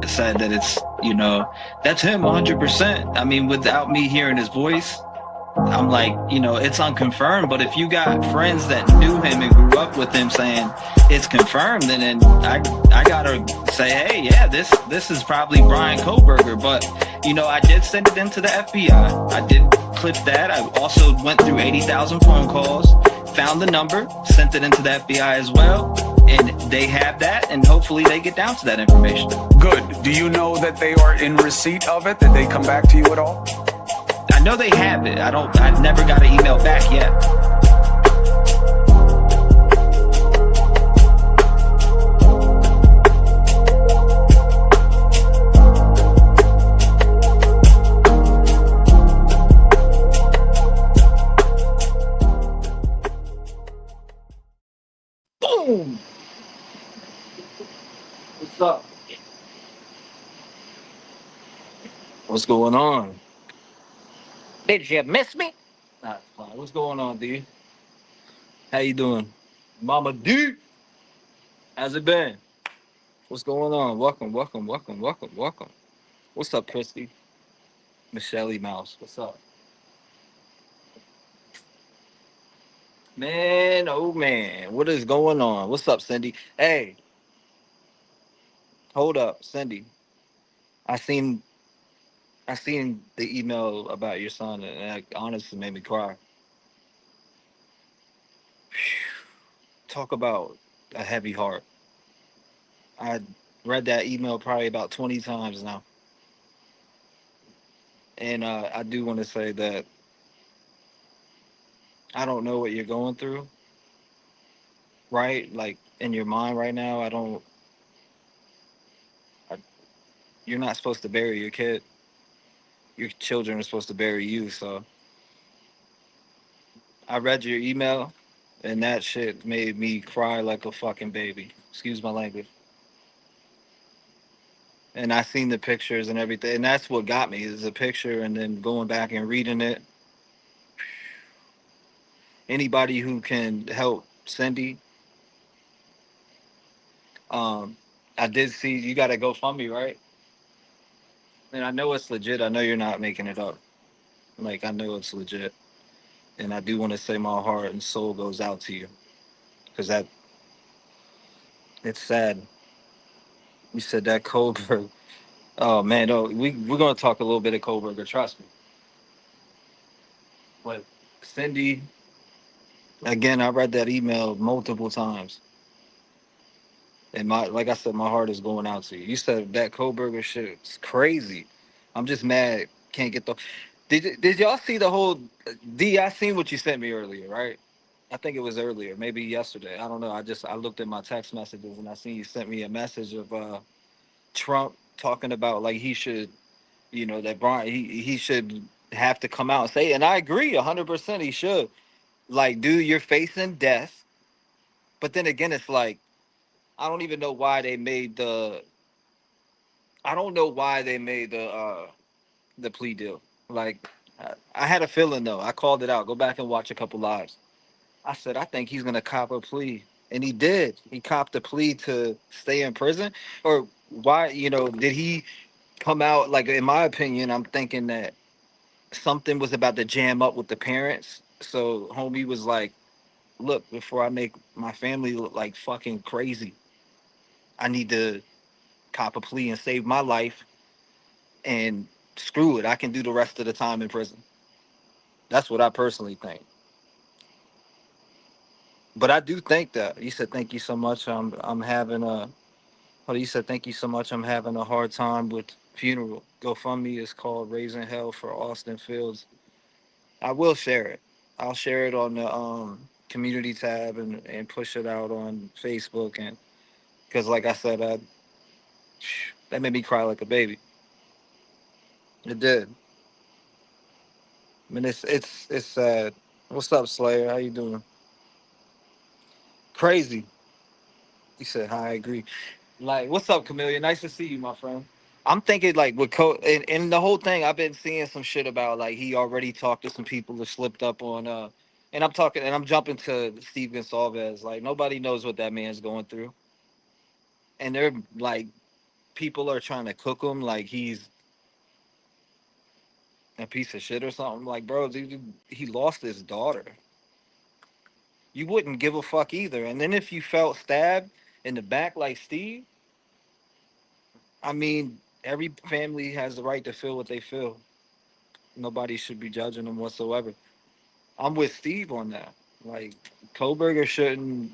said that it's, that's him 100%. I mean, without me hearing his voice, I'm like, it's unconfirmed. But if you got friends that knew him and grew up with him saying it's confirmed, then I gotta say, hey, yeah, this is probably Brian Kohberger. But I did send it into the FBI. I did clip that. I also went through 80,000 phone calls, found the number, sent it into the FBI as well, and they have that, and hopefully they get down to that information. Good. Do you know that they are in receipt of it? Did they come back to you at all? I know they have it. I've never got an email back yet. Boom! What's up? What's going on? Did you miss me? Nah, it's fine. What's going on, D? How you doing? Mama D? How's it been? What's going on? Welcome, welcome, welcome, welcome, welcome. What's up, Christy? Michelle Mouse. What's up? Man, oh man. What is going on? What's up, Cindy? Hey, hold up, Cindy. I seen I seen the email about your son, and it honestly made me cry. Talk about a heavy heart. I read that email probably about 20 times now. And I do want to say that I don't know what you're going through, right? Like in your mind right now, I, you're not supposed to bury your kid. Your children are supposed to bury you. So I read your email, and that shit made me cry like a fucking baby. Excuse my language. And I seen the pictures and everything, and that's what got me is the picture, and then going back and reading it. Anybody who can help Cindy, um, I did see you got to go fund me, right? And I know it's legit. I know you're not making it up. Like I know it's legit, and I do want to say my heart and soul goes out to you because that it's sad. You said that Kohlberg. Oh man, oh we're gonna talk a little bit of Kohlberger. Trust me. But Cindy, again, I read that email multiple times, and my like I said, my heart is going out to you. You said that Kohlberger shit's crazy. I'm just mad. Can't get the. Did y'all see the whole D? I seen what you sent me earlier, right? I think it was earlier, maybe yesterday. I don't know. I looked at my text messages and I seen you sent me a message of Trump talking about like he should, that Brian he should have to come out and say, and I agree 100% he should. Like, dude, you're facing death. But then again, it's like I don't even know why they made the I don't know why they made the plea deal. Like I had a feeling though. I called it out. Go back and watch a couple lives. I said I think he's gonna cop a plea, and he did. He copped a plea to stay in prison, or why? Did he come out? Like in my opinion, I'm thinking that something was about to jam up with the parents. So homie was like, "Look, before I make my family look like fucking crazy, I need to cop a plea and save my life. And screw it, I can do the rest of the time in prison." That's what I personally think. But I do think that he said, "Thank you so much. I'm having a." Oh, he said, "Thank you so much. I'm having a hard time with funeral. GoFundMe is called Raising Hell for Austin Fields." I will share it. I'll share it on the community tab and push it out on Facebook, and because like I said, that made me cry like a baby. It did. I mean, it's sad. What's up, Slayer? How you doing? Crazy. He said, "Hi, I agree." Like, what's up, Camellia? Nice to see you, my friend. I'm thinking like with and the whole thing. I've been seeing some shit about like he already talked to some people that slipped up on and I'm jumping to Steve Gonsalves. Like nobody knows what that man's going through, and they're like people are trying to cook him like he's a piece of shit or something. Like, bro, dude, he lost his daughter. You wouldn't give a fuck either. And then if you felt stabbed in the back like Steve, I mean, every family has the right to feel what they feel. Nobody should be judging them whatsoever. I'm with Steve on that. Like, Kohberger shouldn't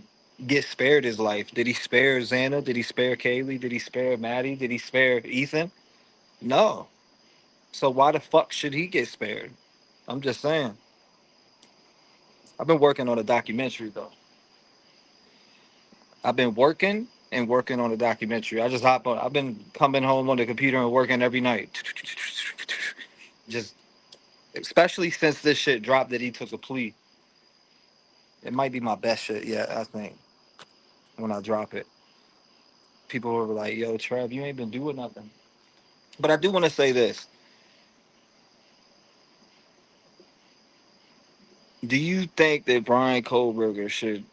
get spared his life. Did he spare Xana? Did he spare Kaylee? Did he spare Maddie? Did he spare Ethan? No. So why the fuck should he get spared? I'm just saying. I've been working on a documentary though. I've been working and working on a documentary. I just hop on. I've been coming home on the computer and working every night. Just especially since this shit dropped that he took a plea. It might be my best shit yet. I think when I drop it, people were like, "Yo, Trev, you ain't been doing nothing." But I do want to say this. Do you think that Brian Kohlberger should?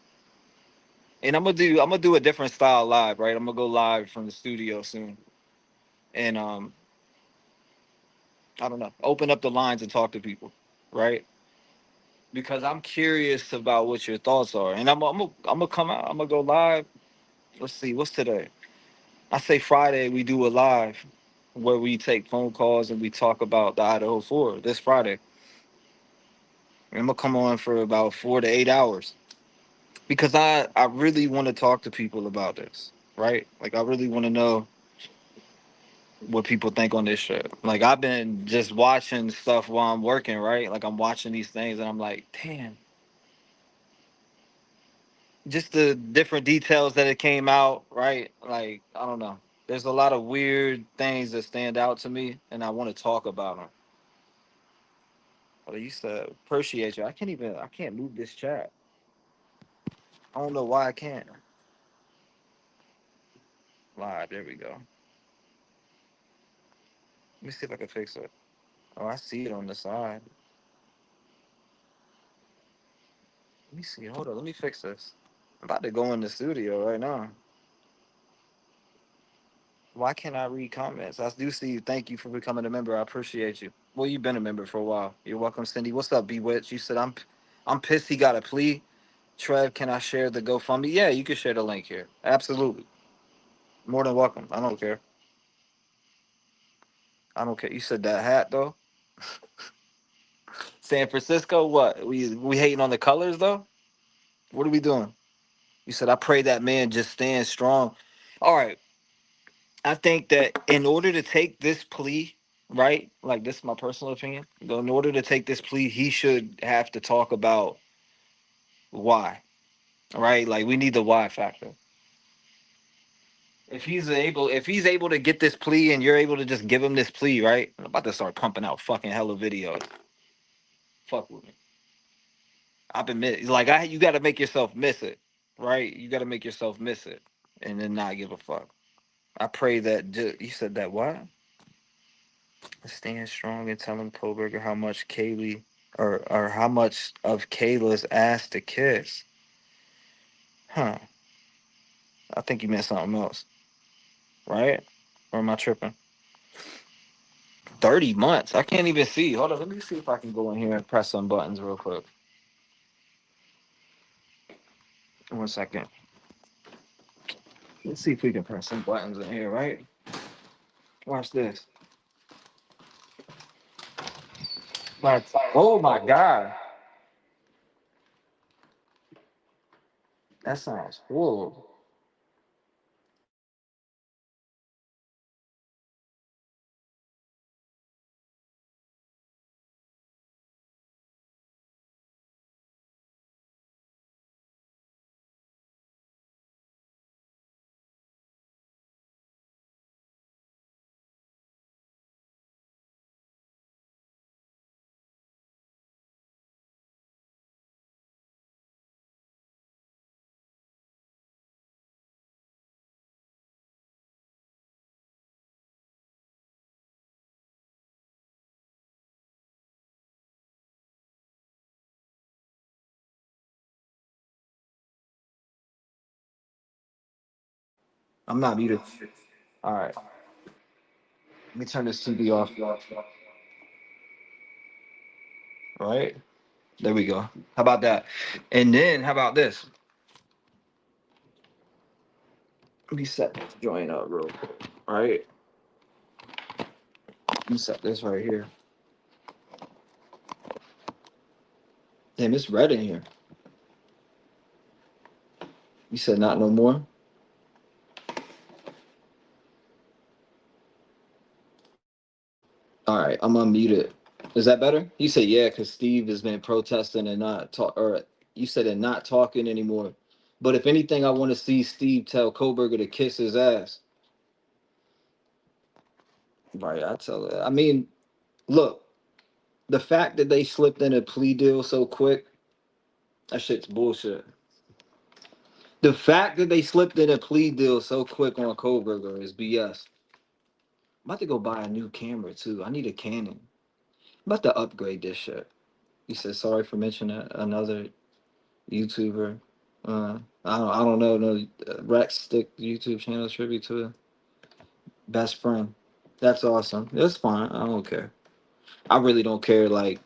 And I'm gonna do a different style live, right? I'm gonna go live from the studio soon, and I don't know, open up the lines and talk to people, right? Because I'm curious about what your thoughts are, and I'm gonna come out. I'm gonna go live. Let's see, what's today? I say Friday we do a live where we take phone calls and we talk about the Idaho 4 this Friday. And I'm gonna come on for about 4 to 8 hours because I really want to talk to people about this, right? Like I really want to know what people think on this shit. Like I've been just watching stuff while I'm working, right? Like I'm watching these things and I'm like, damn, just the different details that it came out, right? Like I don't know. There's a lot of weird things that stand out to me, and I want to talk about them. But I used to appreciate you. I can't move this chat. I don't know why I can't. Live, there we go. Let me see if I can fix it. Oh, I see it on the side. Let me see. Hold on. Let me fix this. I'm about to go in the studio right now. Why can't I read comments? I do see you. Thank you for becoming a member. I appreciate you. Well, you've been a member for a while. You're welcome, Cindy. What's up, Bewitch? You said I'm pissed he got a plea. Trev, can I share the GoFundMe? Yeah, you can share the link here. Absolutely. More than welcome. I don't care. I don't care. You said that hat though. San Francisco, what? We hating on the colors though? What are we doing? You said I pray that man just stands strong. All right. I think that in order to take this plea, right? Like this is my personal opinion. In order to take this plea, he should have to talk about why. Right? Like we need the why factor. If he's able to get this plea and you're able to just give him this plea, right? I'm about to start pumping out fucking hella videos. Fuck with me. I've been like you gotta make yourself miss it. Right? You gotta make yourself miss it and then not give a fuck. I pray that you said that what? Stand strong and telling Kohberger how much Kaylee or how much of Kayla's ass to kiss. Huh. I think you meant something else. Right? Or am I tripping? 30 months. I can't even see. Hold on. Let me see if I can go in here and press some buttons real quick. 1 second. Let's see if we can press some buttons in here, right? Watch this. Like, oh my God. That sounds horrible. I'm not muted. All right, let me turn this TV off. All right, there we go. How about that? And then how about this? Let me set this joint up real quick. All right, let me set this right here. Damn, it's red in here. You said not no more. All right, I'm unmuted. Is that better? You said yeah, because Steve has been protesting and not talk, or you said and not talking anymore. But if anything, I want to see Steve tell Kohberger to kiss his ass. Right, I tell it. I mean, look, the fact that they slipped in a plea deal so quick, that shit's bullshit. The fact that they slipped in a plea deal so quick on Kohberger is BS. I'm about to go buy a new camera too. I need a Canon. I'm about to upgrade this shit. He said sorry for mentioning that. Another YouTuber. I don't know. No, Rex Stick YouTube channel tribute to a best friend. That's awesome. That's fine. I don't care. I really don't care. Like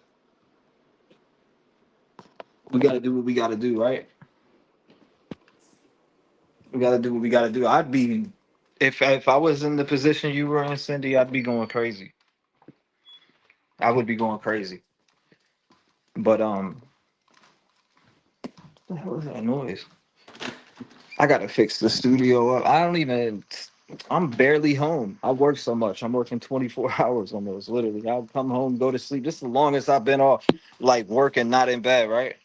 we got to do what we got to do, right? We got to do what we got to do. I'd be if I was in the position you were in, Cindy, I'd be going crazy. I would be going crazy. But what the hell is that noise? I gotta fix the studio up. I don't even. I'm barely home. I work so much. I'm working 24 hours almost, literally. I'll come home, go to sleep. This is the longest I've been off, like working, not in bed, right?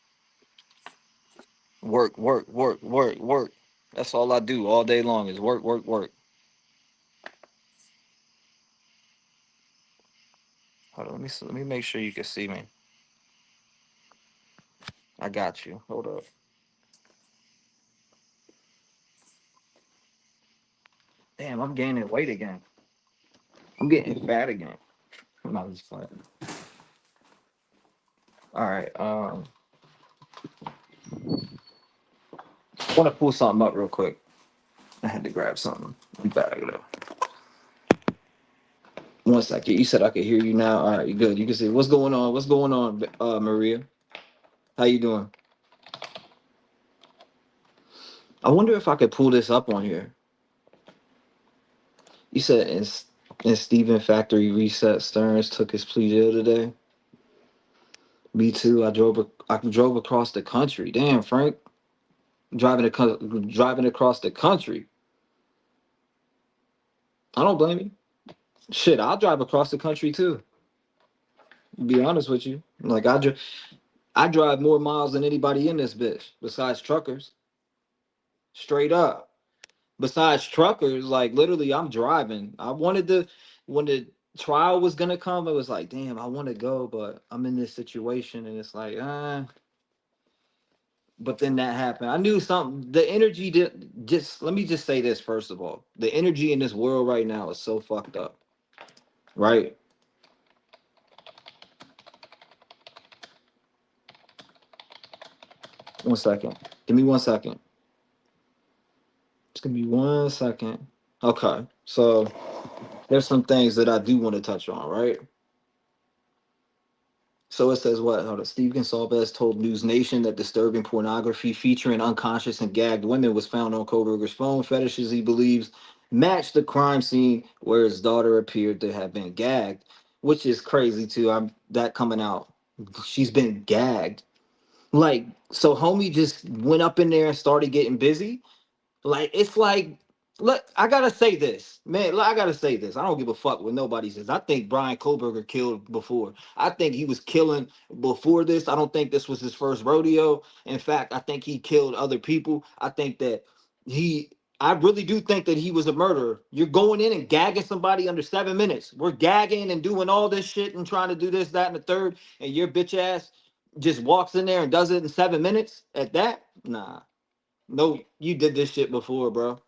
Work, work, work, work, work. That's all I do all day long is work, work, work. Hold on, let me make sure you can see me. I got you. Hold up. Damn, I'm gaining weight again. I'm getting fat again. I'm not just playing. All right. I want to pull something up real quick. I had to grab something. I'm back though. One second. You said I could hear you now. All right, you good. You can see what's going on. What's going on, Maria? How you doing? I wonder if I could pull this up on here. You said in Stephen Factory Reset Stearns took his plea deal today. Me too. I drove across the country. Damn, Frank. Driving across the country. I don't blame you. Shit, I'll drive across the country too. To be honest with you. Like I drive more miles than anybody in this bitch besides truckers. Straight up. Besides truckers, like literally, I'm driving. I wanted to when the trial was gonna come. It was like, damn, I want to go, but I'm in this situation, and it's like, But then that happened. I knew something. The energy did. Just let me just say this first of all. The energy in this world right now is so fucked up. Right. One second. Give me 1 second. Just give me 1 second. Okay. So there's some things that I do want to touch on. Right. So it says what? Hold on. Steve Gonsalves told News Nation that disturbing pornography featuring unconscious and gagged women was found on Kohberger's phone. Fetishes he believes matched the crime scene where his daughter appeared to have been gagged, which is crazy too. I'm that coming out. She's been gagged. Like so, homie just went up in there and started getting busy. Like it's like, look, I gotta say this, man. I gotta say this. I don't give a fuck what nobody says. I think Brian Kohberger killed before. I think he was killing before this. I don't think this was his first rodeo. In fact, I think he killed other people. I think that he. I really do think that he was a murderer. You're going in and gagging somebody under 7 minutes. We're gagging and doing all this shit and trying to do this, that, and the third, and your bitch ass just walks in there and does it in 7 minutes. At that, nah. No, you did this shit before, bro.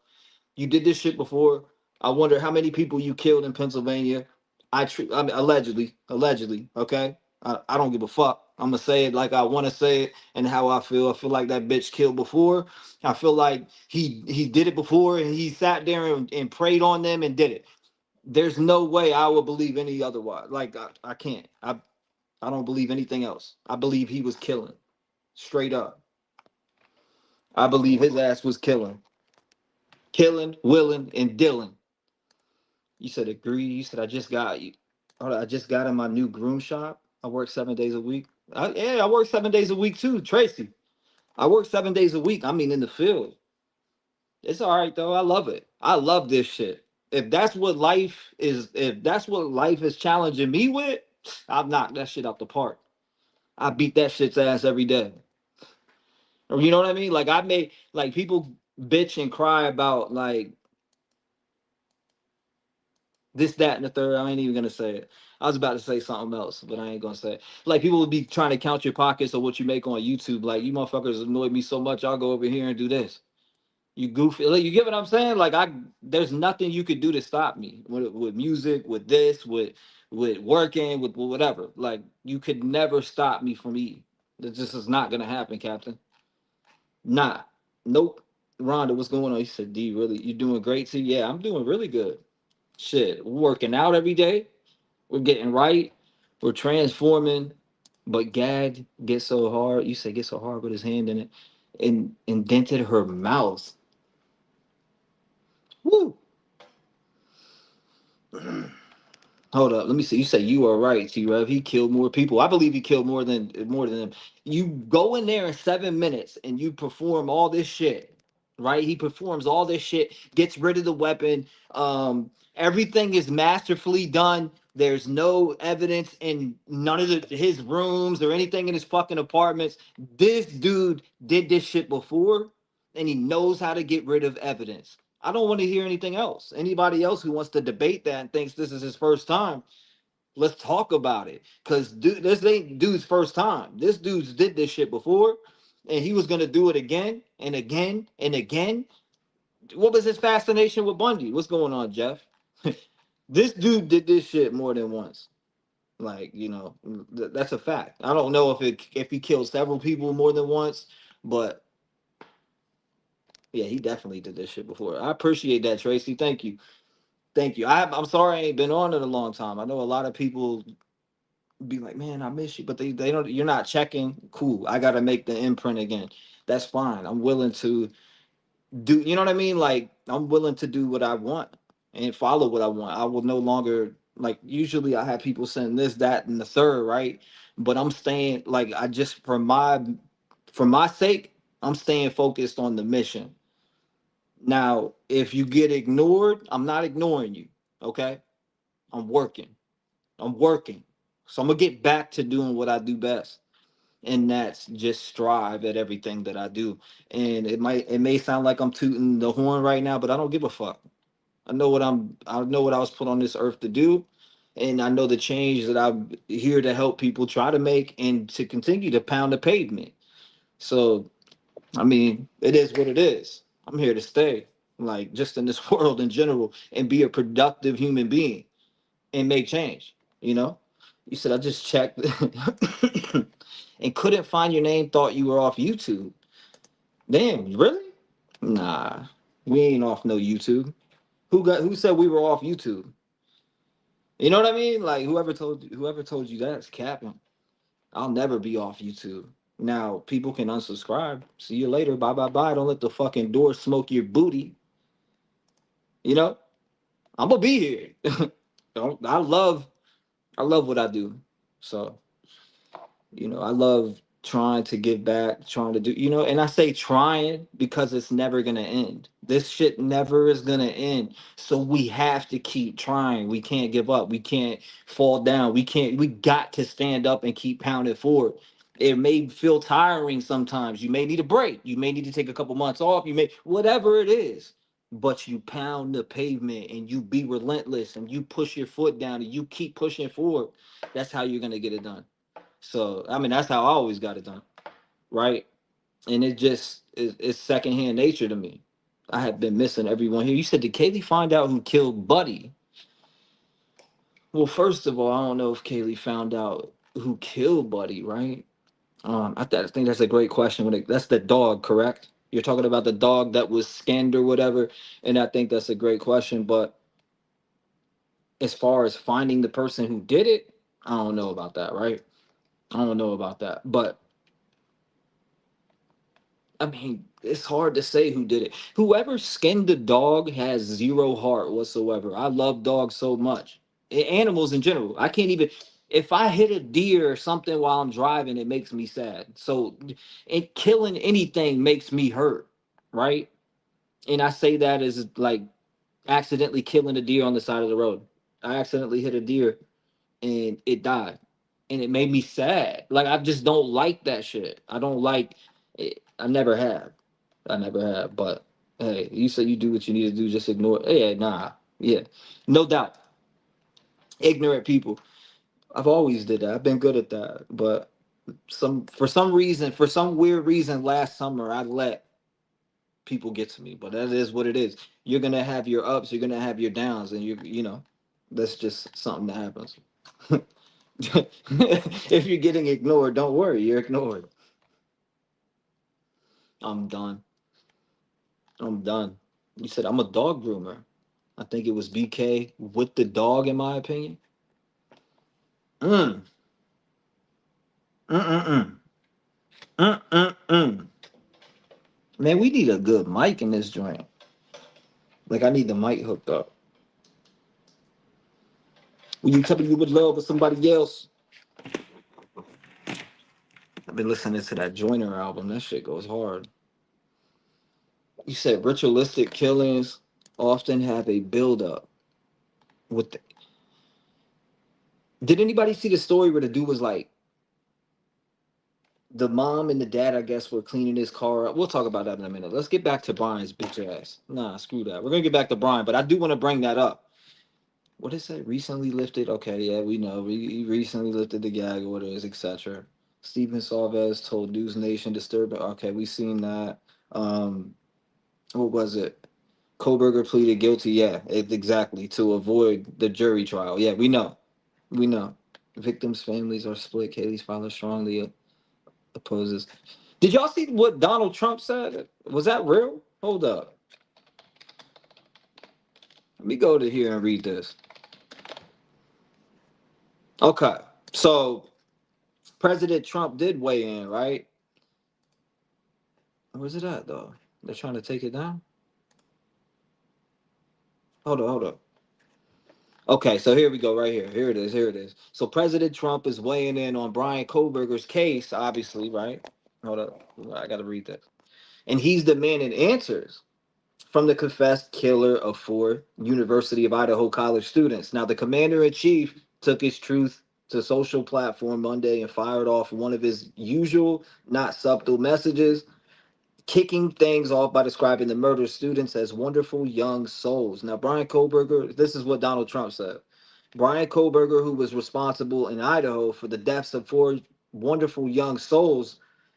You did this shit before. I wonder how many people you killed in Pennsylvania. I mean, allegedly, okay. I don't give a fuck. I'm gonna say it like I want to say it and how I feel. I feel like that bitch killed before. I feel like he did it before and he sat there and prayed on them and did it. There's no way I would believe any otherwise. Like I can't. I don't believe anything else. I believe he was killing. Straight up. I believe his ass was killing. Killing, willing, and dealing. You said agree. You said I just got you. I just got in my new groom shop. I work 7 days a week. Yeah, I work 7 days a week too, Tracy. I work 7 days a week. I mean, in the field. It's all right though. I love it. I love this shit. If that's what life is challenging me with, I've knocked that shit out the park. I beat that shit's ass every day. You know what I mean? Like I made like people bitch and cry about like this, that, and the third. I ain't even gonna say it. I was about to say something else, but I ain't gonna say it. Like people would be trying to count your pockets or what you make on YouTube. Like you motherfuckers annoy me so much, I'll go over here and do this. You goofy. Like, you get what I'm saying? Like there's nothing you could do to stop me with music, with this, with working, with whatever. Like you could never stop me from eating. That just is not gonna happen, Captain. Nah. Nope. Rhonda, what's going on? You said, D, really? You doing great too? Yeah, I'm doing really good. Shit, we're working out every day. We're getting right. We're transforming. But Gad gets so hard. You say get so hard with his hand in it, and indented her mouth. Woo. Hold up, let me see. You say you are right, T-Rev. He killed more people. I believe he killed more than them. You go in there in 7 minutes and you perform all this shit, right? He performs all this shit, gets rid of the weapon. Everything is masterfully done. There's no evidence in none of his rooms or anything in his fucking apartments. This dude did this shit before, and he knows how to get rid of evidence. I don't want to hear anything else. Anybody else who wants to debate that and thinks this is his first time, let's talk about it. Cause dude, this ain't dude's first time. This dude's did this shit before, and he was gonna do it again and again and again. What was his fascination with Bundy? What's going on, Jeff? This dude did this shit more than once. Like, that's a fact. I don't know if he killed several people more than once, but yeah, he definitely did this shit before. I appreciate that, Tracy. Thank you. Thank you. I'm sorry I ain't been on in a long time. I know a lot of people be like, man, I miss you, but they don't. You're not checking. Cool. I got to make the imprint again. That's fine. I'm willing to do. You know what I mean? Like I'm willing to do what I want and follow what I want. I will no longer like. Usually, I have people send this, that, and the third, right? But I'm staying like I just for my sake, I'm staying focused on the mission. Now, if you get ignored, I'm not ignoring you. Okay, I'm working. I'm working. So I'm gonna get back to doing what I do best. And that's just strive at everything that I do. And it may sound like I'm tooting the horn right now, but I don't give a fuck. I know what I was put on this earth to do. And I know the change that I'm here to help people try to make and to continue to pound the pavement. So I mean, it is what it is. I'm here to stay, like just in this world in general, and be a productive human being and make change. You know, you said I just checked and couldn't find your name. Thought you were off YouTube. Damn, really? Nah, we ain't off no YouTube. Who said we were off YouTube? You know what I mean? Like whoever told you that's capping. I'll never be off YouTube. Now people can unsubscribe. See you later. Bye bye bye. Don't let the fucking door smoke your booty. You know, I'm gonna be here. I love what I do. So I love trying to give back, trying to do, and I say trying because it's never going to end. This shit never is going to end. So we have to keep trying. We can't give up. We can't fall down. We got to stand up and keep pounding forward. It may feel tiring sometimes. You may need a break. You may need to take a couple months off. Whatever it is. But you pound the pavement and you be relentless and you push your foot down and you keep pushing forward. That's how you're going to get it done. So I mean, that's how I always got it done, right? And it just it's secondhand nature to me. I have been missing everyone here. You said, did Kaylee find out who killed Buddy? Well, first of all, I don't know if Kaylee found out. who killed Buddy, right? I think that's a great question. That's the dog, correct? You're talking about the dog that was skinned or whatever, and I think that's a great question. But as far as finding the person who did it, I don't know about that, right? I don't know about that. But I mean, it's hard to say who did it. Whoever skinned the dog has zero heart whatsoever. I love dogs so much. Animals in general. I can't even. If I hit a deer or something while I'm driving, it makes me sad. So, killing anything makes me hurt, right? And I say that as like accidentally killing a deer on the side of the road. I accidentally hit a deer and it died, and it made me sad. Like I just don't like that shit. I don't like it. I never have. I never have. But hey, you say you do what you need to do. Just ignore it. Yeah, nah. Yeah, no doubt. Ignorant people. I've always did that. I've been good at that. But for some reason, for some weird reason, last summer I let people get to me. But that is what it is. You're gonna have your ups. You're gonna have your downs, and you know, that's just something that happens. If you're getting ignored, don't worry, you're ignored. I'm done. I'm done. You said I'm a dog groomer. I think it was BK with the dog, in my opinion. Mm, mm. Mm. Man, we need a good mic in this joint. Like, I need the mic hooked up. When you tell me you would love with somebody else, I've been listening to that Joiner album. That shit goes hard. You said ritualistic killings often have a build up. With did anybody see the story where the dude was like, the mom and the dad, I guess, were cleaning his car up. We'll talk about that in a minute. Let's get back to Brian's bitch ass. Nah, screw that. We're gonna get back to Brian, but I do want to bring that up. What is that? Recently lifted? Okay, yeah, we know. He recently lifted the gag orders, etc. Stephen Salvez told News Nation disturbing. Okay, we seen that. Um, what was it? Kohberger pleaded guilty. Yeah, exactly, to avoid the jury trial. Yeah, we know. We know. Victims' families are split. Kaylee's father strongly opposes. Did y'all see what Donald Trump said? Was that real? Hold up. Let me go to here and read this. Okay. So President Trump did weigh in, right? Where's it at though? They're trying to take it down? Hold up. Okay, so here we go, right here. Here it is. Here it is. So President Trump is weighing in on Brian Kohberger's case, obviously, right? Hold up. I gotta read this. And he's demanding answers from the confessed killer of four University of Idaho college students. Now, the commander in chief took his truth to social platform Monday and fired off one of his usual, not subtle messages, kicking things off by describing the murdered students as wonderful young souls. Now, Brian Koberger, this is what Donald Trump said. Brian Koberger, who was responsible in Idaho for the deaths of four wonderful young souls,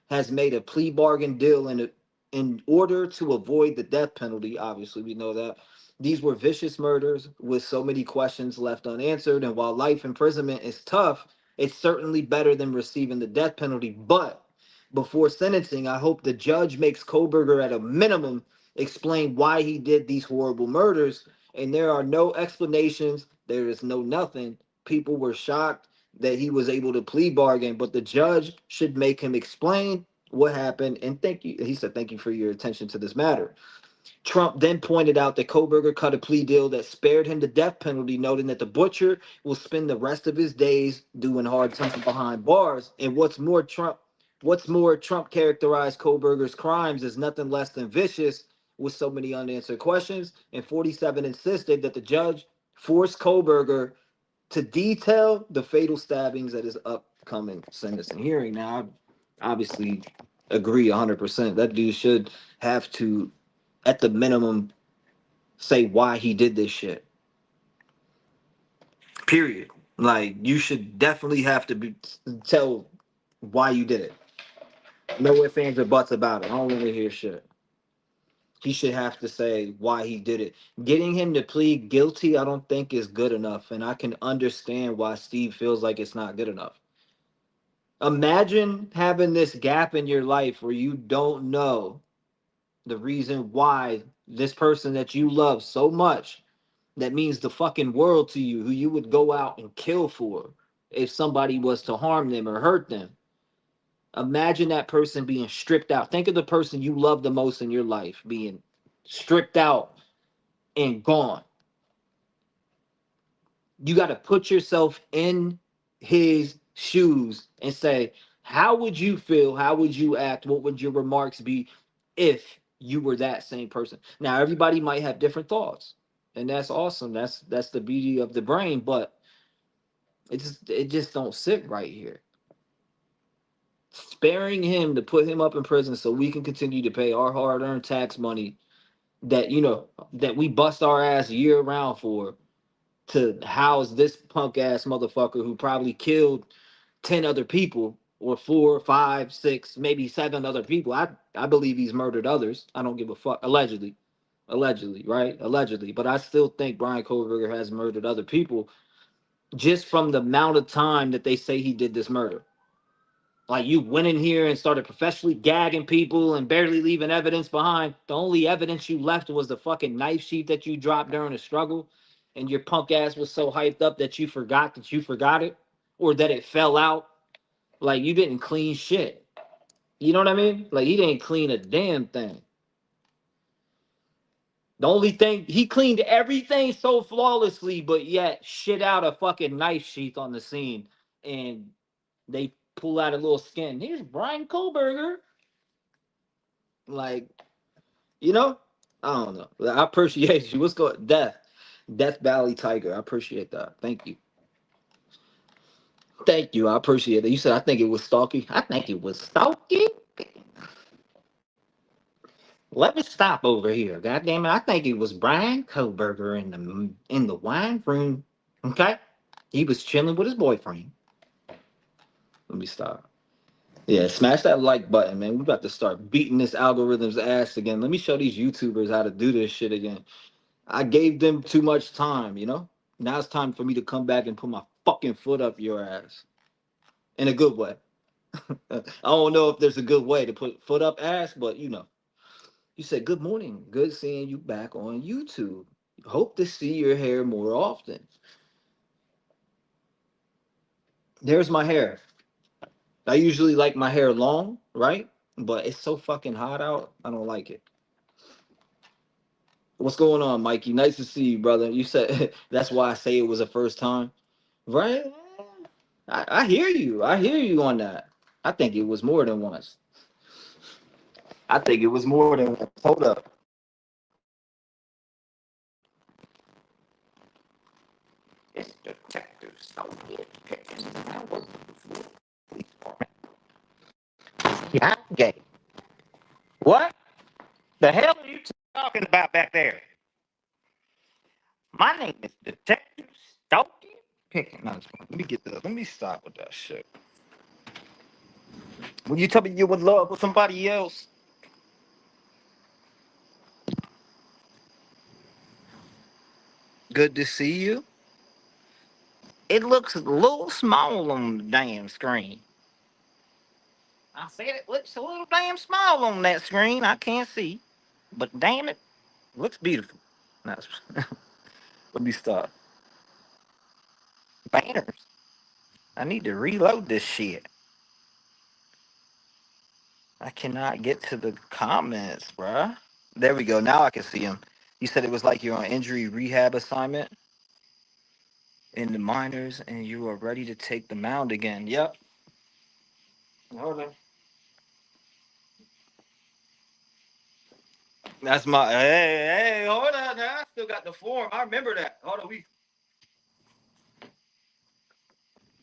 has made a plea bargain deal in order to avoid the death penalty. Obviously, we know that. These were vicious murders with so many questions left unanswered. And while life imprisonment is tough, it's certainly better than receiving the death penalty. But before sentencing, I hope the judge makes Koberger at a minimum explain why he did these horrible murders. And there are no explanations. There is no nothing. People were shocked that he was able to plea bargain, but the judge should make him explain what happened. And thank you. He said, thank you for your attention to this matter. Trump then pointed out that Kohberger cut a plea deal that spared him the death penalty, noting that the butcher will spend the rest of his days doing hard time behind bars. And what's more, Trump characterized Kohberger's crimes as nothing less than vicious, with so many unanswered questions. And 47 insisted that the judge force Kohberger to detail the fatal stabbings at his upcoming sentencing hearing. Now, I obviously agree 100%. That dude should have to, at the minimum, say why he did this shit. Period. Like, you should definitely have to tell why you did it. No ifs, ands, or buts about it. I don't want to hear shit. He should have to say why he did it. Getting him to plead guilty, I don't think is good enough, and I can understand why Steve feels like it's not good enough. Imagine having this gap in your life where you don't know the reason why this person that you love so much, that means the fucking world to you, who you would go out and kill for if somebody was to harm them or hurt them. Imagine that person being stripped out. Think of the person you love the most in your life being stripped out and gone. You got to put yourself in his shoes and say, how would you feel? How would you act? What would your remarks be if you were that same person? Now, everybody might have different thoughts, and that's awesome. That's the beauty of the brain, but it just don't sit right here. Sparing him to put him up in prison so we can continue to pay our hard-earned tax money that that we bust our ass year round for, to house this punk ass motherfucker who probably killed 10 other people, or four, five, six, maybe seven other people. I believe he's murdered others. I don't give a fuck. Allegedly. Allegedly, right? Allegedly. But I still think Brian Kohberger has murdered other people just from the amount of time that they say he did this murder. Like, you went in here and started professionally gagging people and barely leaving evidence behind. The only evidence you left was the fucking knife sheath that you dropped during the struggle. And your punk ass was so hyped up that you forgot it, or that it fell out. Like, you didn't clean shit. You know what I mean? Like, he didn't clean a damn thing. The only thing, he cleaned everything so flawlessly, but yet shit out a fucking knife sheath on the scene. And they pull out a little skin. Here's Brian Kohlberger. Like, you know, I don't know. I appreciate you. What's going Death Valley Tiger. I appreciate that. Thank you. Thank you. I appreciate it. You said I think it was Stalky. I think it was Stalky. Let me stop over here. God damn it. I think it was Brian Kohlberger in the wine room. Okay? He was chilling with his boyfriend. Let me stop. Yeah, smash that like button, man. We about to start beating this algorithm's ass again. Let me show these YouTubers how to do this shit again. I gave them too much time, you know? Now it's time for me to come back and put my fucking foot up your ass. In a good way. I don't know if there's a good way to put foot up ass, but you know. You said, good morning. Good seeing you back on YouTube. Hope to see your hair more often. There's my hair. I usually like my hair long, right? But it's so fucking hot out. I don't like it. What's going on, Mikey? Nice to see you, brother. You said that's why I say it was a first time. Right? I hear you. I hear you on that. I think it was more than once. I think it was more than once. Hold up. It's Detective Soviet. Yeah, gay. What the hell are you talking about back there? My name is Detective Stokey. Picking. No, let me get the. Let me stop with that shit. When you tell me you would love with somebody else, good to see you. It looks a little small on the damn screen. I said it looks a little damn small on that screen. I can't see, but damn it, looks beautiful. That's, let me stop. Banners. I need to reload this shit. I cannot get to the comments, bruh. There we go. Now I can see them. You said it was like you're on injury rehab assignment in the minors and you are ready to take the mound again. Yep. Hold on. That's my hey, hold on now. I still got the form. I remember that. Hold on,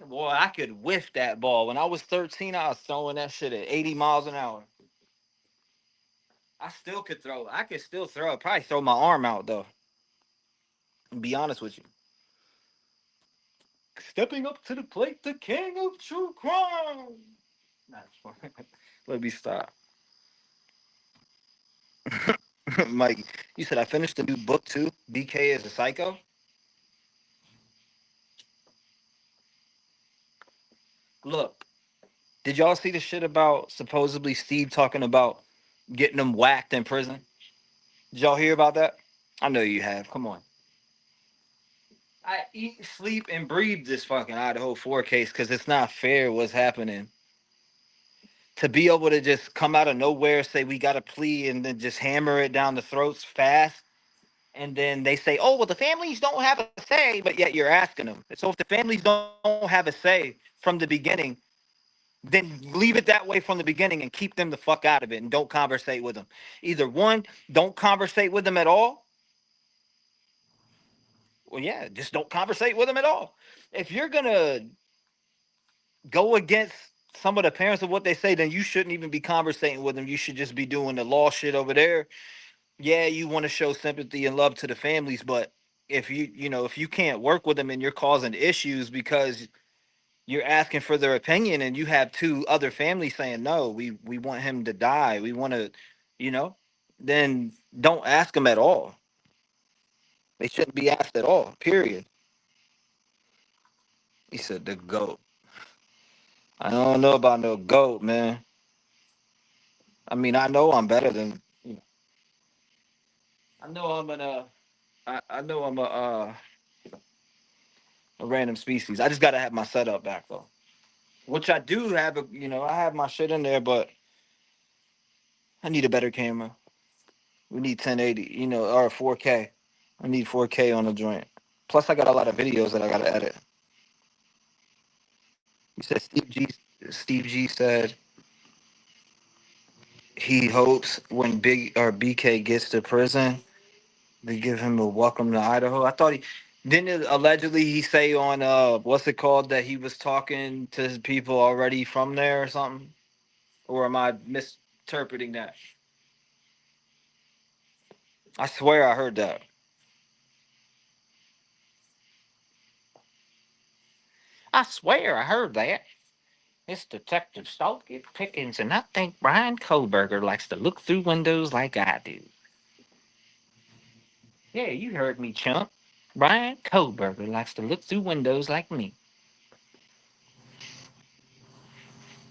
boy, I could whiff that ball. When I was 13, I was throwing that shit at 80 miles an hour. I still could throw. I could still throw. Probably throw my arm out though. Be honest with you. Stepping up to the plate, the king of true crime. That's fine. Let me stop. Mike, you said I finished the new book too. BK is a psycho. Look, Did y'all see the shit about supposedly Steve talking about getting them whacked in prison? Did y'all hear about that? I know you have. Come on. I eat, sleep, and breathe this fucking Idaho 4 case because it's not fair what's happening. To be able to just come out of nowhere, say we got a plea, and then just hammer it down the throats fast. And then they say, oh, well, the families don't have a say, but yet you're asking them. So if the families don't have a say from the beginning, then leave it that way from the beginning and keep them the fuck out of it and don't conversate with them. Either one, don't conversate with them at all. Well, yeah, just don't conversate with them at all. If you're gonna go against some of the parents of what they say, then you shouldn't even be conversating with them. You should just be doing the law shit over there. Yeah, you want to show sympathy and love to the families, but if if you can't work with them and you're causing issues because you're asking for their opinion and you have two other families saying no, we want him to die, we want to, you know, then don't ask them at all. They shouldn't be asked at all. Period. He said the goat. I don't know about no goat, man. I mean, I know I'm better than. I know I'm an I know I'm a random species. I just gotta have my setup back though. Which I do have I have my shit in there, but I need a better camera. We need 1080, or 4K. I need 4K on the joint. Plus, I got a lot of videos that I gotta edit. You said Steve G said he hopes when Big or BK gets to prison, they give him a welcome to Idaho. I thought he didn't allegedly he say on what's it called that he was talking to his people already from there or something? Or am I misinterpreting that? I swear I heard that. I swear I heard that. It's Detective Stalky Pickens, and I think Brian Kohberger likes to look through windows like I do. Yeah, you heard me, chump. Brian Kohberger likes to look through windows like me.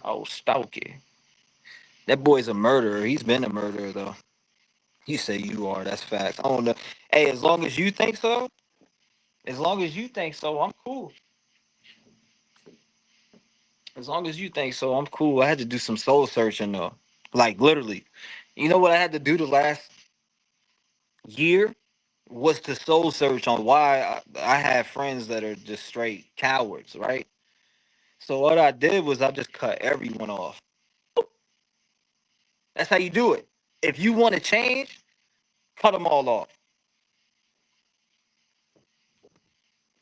Oh, Stalky. That boy's a murderer. He's been a murderer, though. You say you are. That's facts. I don't know. Hey, as long as you think so, I'm cool. As long as you think so, I'm cool. I had to do some soul searching, though. Like, literally. You know what I had to do the last year? Was to soul search on why I have friends that are just straight cowards, right? So what I did was I just cut everyone off. That's how you do it. If you want to change, cut them all off.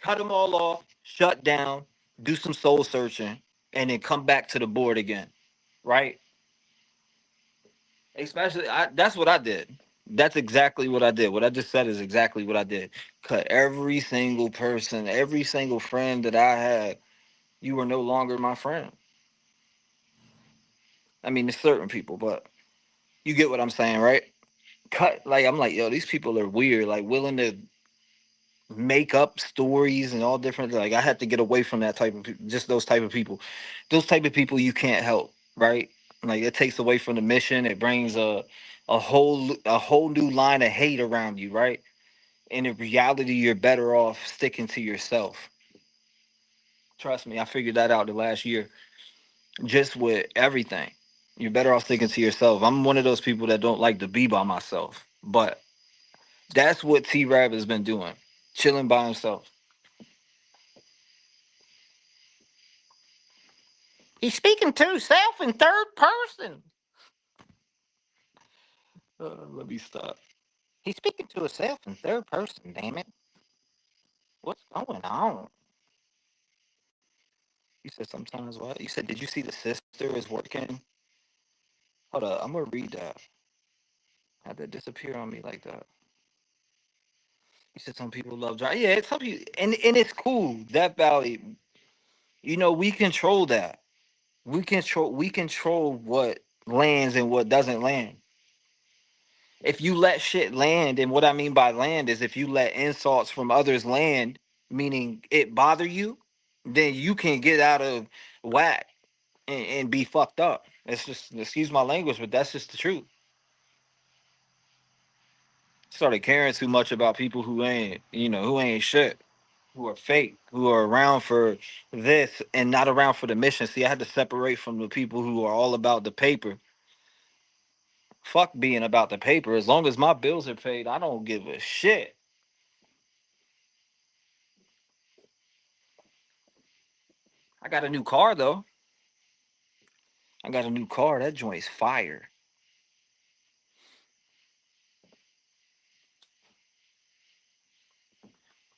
Cut them all off, shut down, do some soul searching, and then come back to the board again, right? Especially, that's what I did. That's exactly what I did. What I just said is exactly what I did. Cut every single person, every single friend that I had. You were no longer my friend. I mean, there's certain people, but you get what I'm saying, right? Cut like I'm like, yo, these people are weird, like willing to make up stories and all different. Like I had to get away from that type of just those type of people. Those type of people you can't help, right? Like it takes away from the mission. It brings a whole new line of hate around you, right? And in reality, you're better off sticking to yourself. Trust me, I figured that out the last year. Just with everything, you're better off sticking to yourself. I'm one of those people that don't like to be by myself, but that's what T-REV has been doing, chilling by himself. He's speaking to himself in third person. Let me stop. He's speaking to himself in third person, damn it. What's going on? You said sometimes what? You said, did you see the sister is working? Hold up, I'm gonna read that. How'd that disappear on me like that? You said some people love drive. Yeah, it's some people, and it's cool. That Valley, we control that. We control what lands and what doesn't land. If you let shit land, and what I mean by land is if you let insults from others land, meaning it bother you, then you can get out of whack. and be fucked up. It's just, excuse my language, but that's just the truth. Started caring too much about people who ain't, who ain't shit, who are fake, who are around for this and not around for the mission. See, I had to separate from the people who are all about the paper. Fuck being about the paper. As long as my bills are paid, I don't give a shit. I got a new car though. I got a new car. That joint's fire.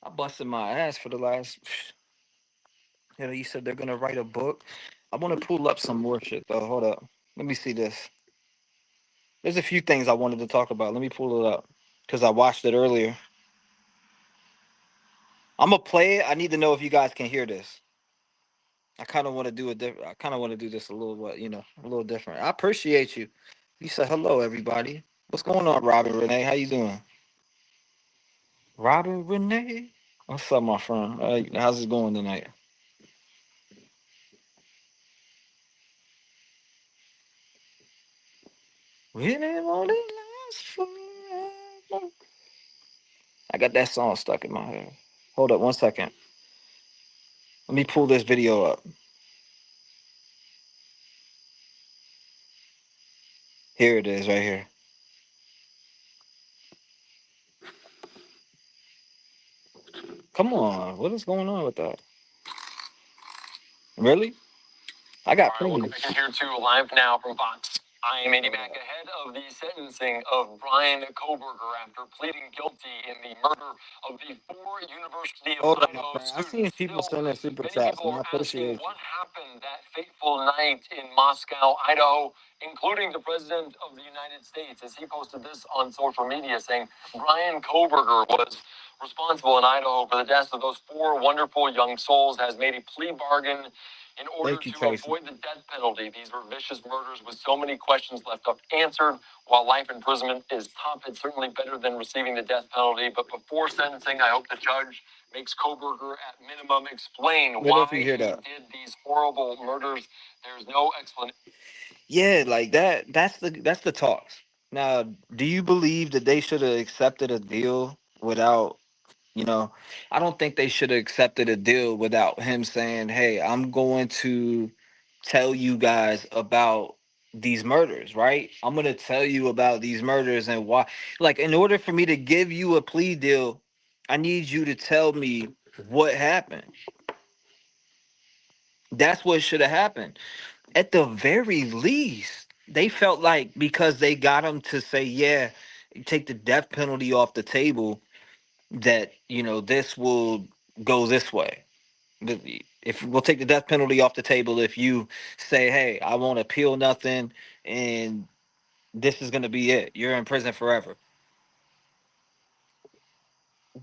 I busted my ass for the last. You said they're gonna write a book. I want to pull up some more shit though. Hold up. Let me see this. There's a few things I wanted to talk about. Let me pull it up because I watched it earlier. I'm gonna play it. I need to know if you guys can hear this. I kind of want to do it. I kind of want to do this a little, what a little different. I appreciate you. You said hello, everybody. What's going on, Robin Renee? How you doing, Robin Renee? What's up, my friend? How's it going tonight? We didn't want it last forever. I got that song stuck in my head. Hold up 1 second. Let me pull this video up. Here it is, right here. Come on, what is going on with that? Really? I got All right, welcome plenty. back in here to Live Now from Fox. I am Andy Mack ahead of the sentencing of Brian Kohberger after pleading guilty in the murder of the four University of Hold up, my Idaho friend. I seen students. people Still, sending super many chats, people and I are asking appreciate you. what happened that fateful night in Moscow, Idaho, including the President of the United States, as he posted this on social media saying Brian Kohberger was responsible in Idaho for the deaths of those four wonderful young souls, has made a plea bargain in order Thank you, to Tracy. avoid the death penalty. These were vicious murders with so many questions left unanswered. While life imprisonment is tough, it's certainly better than receiving the death penalty. But before sentencing, I hope the judge makes Kohberger at minimum explain What if why you he hear that? did these horrible murders. There's no explanation. Yeah, like that. That's the talks. Now, do you believe that they should have accepted a deal without, you know, I don't think they should have accepted a deal without him saying, "Hey, I'm going to tell you guys about these murders, right? I'm going to tell you about these murders and why." Like, in order for me to give you a plea deal, I need you to tell me what happened. That's what should have happened. At the very least, they felt like because they got him to say, yeah, take the death penalty off the table, that, this will go this way. If we'll take the death penalty off the table, if you say, hey, I won't appeal nothing, and this is going to be it, you're in prison forever.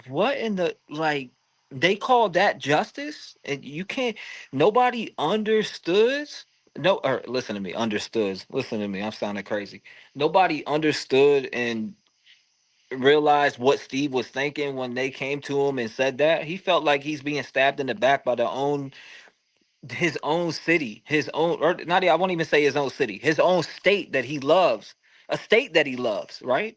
What in the, like, they call that justice? And you can't, nobody understood. No, or listen to me, understood. Listen to me, I'm sounding crazy. Nobody understood and realized what Steve was thinking when they came to him and said that. He felt like he's being stabbed in the back by his own city, his own, or not, I won't even say his own city, his own state that he loves, a state that he loves, right?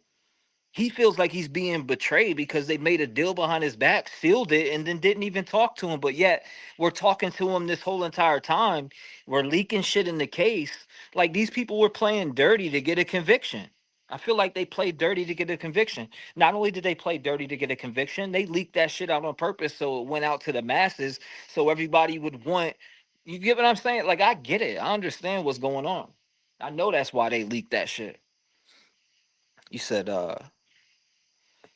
He feels like he's being betrayed because they made a deal behind his back, sealed it, and then didn't even talk to him. But yet we're talking to him this whole entire time. We're leaking shit in the case. Like, these people were playing dirty to get a conviction. I feel like they played dirty to get a conviction. Not only did they play dirty to get a conviction, they leaked that shit out on purpose so it went out to the masses so everybody would want. You get what I'm saying? Like, I get it. I understand what's going on. I know that's why they leaked that shit. You said,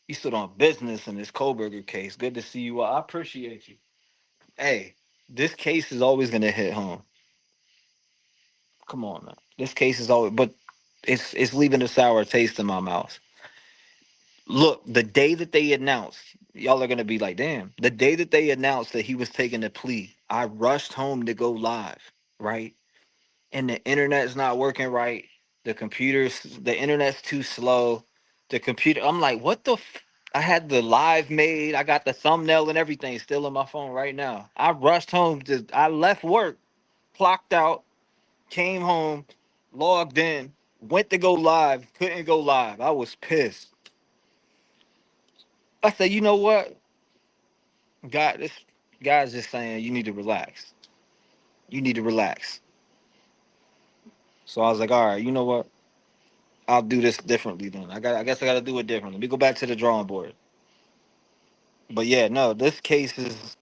you stood on business in this Kohberger case. Good to see you. I appreciate you. Hey, this case is always gonna hit home. Come on, man. This case is always, but it's leaving a sour taste in my mouth. Look, the day that they announced, y'all are gonna be like, damn. The day that they announced that he was taking the plea, I rushed home to go live, right? And the internet's not working right. The internet's too slow. The computer, I'm like, what the I had the live made. I got the thumbnail and everything still on my phone right now. I rushed home I left work, clocked out, Came home, logged in, went to go live, couldn't go live. I was pissed. I said, you know what? God, this guy's just saying you need to relax. You need to relax. So I was like, all right, you know what? I'll do this differently then. I guess I gotta do it differently. Let me go back to the drawing board. But yeah, no, this case hits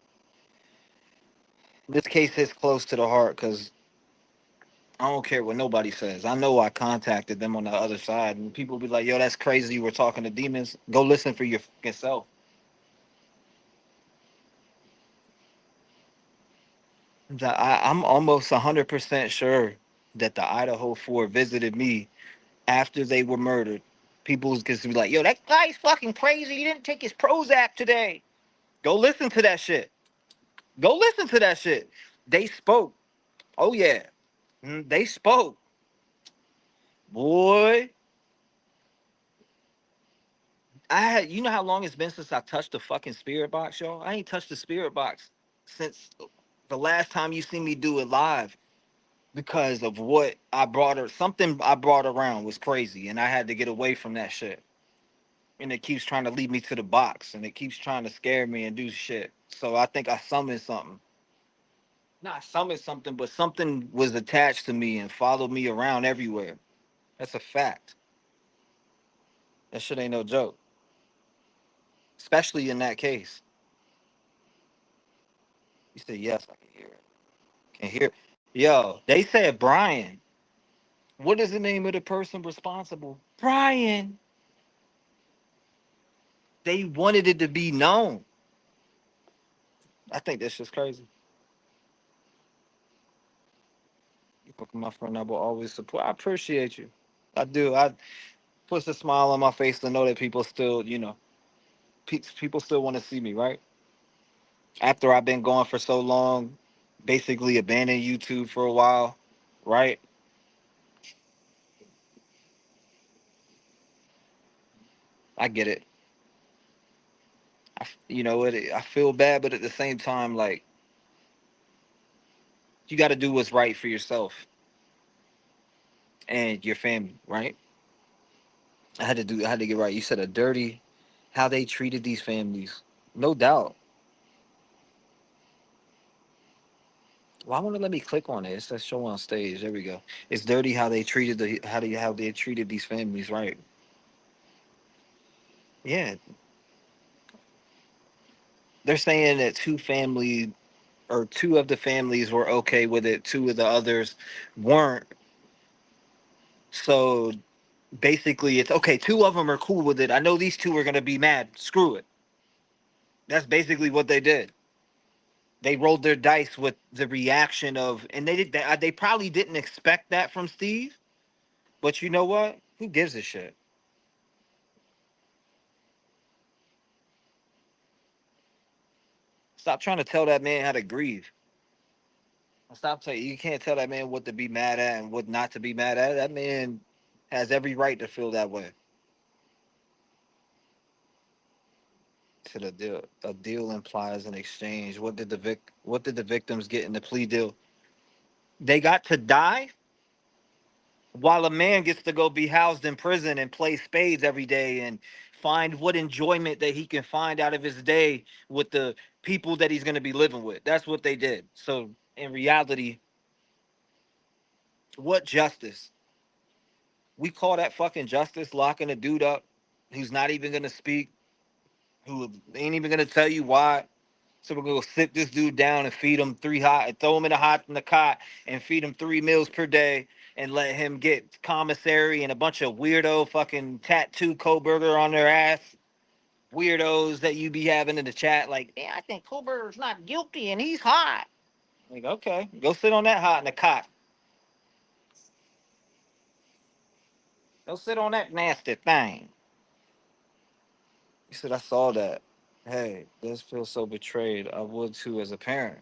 close to the heart because I don't care what nobody says. I know I contacted them on the other side, and people be like, "Yo, that's crazy. You were talking to demons. Go listen for your fucking self." I'm almost 100% sure that the Idaho Four visited me after they were murdered. People's just be like, "Yo, that guy's fucking crazy. He didn't take his Prozac today." Go listen to that shit. Go listen to that shit. They spoke. Oh yeah, they spoke. Boy, you know how long it's been since I touched the fucking spirit box, y'all? I ain't touched the spirit box since the last time you see me do it live because of what I brought her. Something I brought around was crazy, and I had to get away from that shit. And it keeps trying to lead me to the box, and it keeps trying to scare me and do shit. So I think I summoned something. Not summoned something, but something was attached to me and followed me around everywhere. That's a fact. That shit ain't no joke, especially in that case. You said yes, I can hear it. Can hear. Yo, they said Brian. What is the name of the person responsible? Brian. They wanted it to be known. I think that's just crazy. My friend, I will always support. I appreciate you. I do. I puts a smile on my face to know that people still, people still want to see me, right? After I've been gone for so long, basically abandoned YouTube for a while, right? I get it. I feel bad, but at the same time, like you got to do what's right for yourself and your family, right? I had to get right. You said a dirty, how they treated these families, no doubt. Why won't it let me click on it? It says show on stage. There we go. It's dirty how they treated how they treated these families, right? Yeah, they're saying that two of the families were okay with it, two of the others weren't. So basically, it's okay. Two of them are cool with it. I know these two are gonna be mad. Screw it. That's basically what they did. They rolled their dice with the reaction of, and they probably didn't expect that from Steve. But you know what? Who gives a shit? Stop trying to tell that man how to grieve. Stop saying you can't tell that man what to be mad at and what not to be mad at. That man has every right to feel that way. To the deal, a deal implies an exchange. What did the victims get in the plea deal? They got to die while a man gets to go be housed in prison and play spades every day and find what enjoyment that he can find out of his day with the people that he's going to be living with. That's what they did. So in reality, what justice? We call that fucking justice, locking a dude up who's not even going to speak, who ain't even going to tell you why. So we're gonna sit this dude down and feed him throw him in the cot and feed him 3 meals per day and let him get commissary and a bunch of weirdo fucking tattoo Kohberger on their ass. Weirdos that you be having in the chat, like, yeah, I think Kohberger's not guilty and he's hot. Like, okay, go sit on that hot in the cot. Go sit on that nasty thing. He said, I saw that. Hey, this feels so betrayed. I would too as a parent.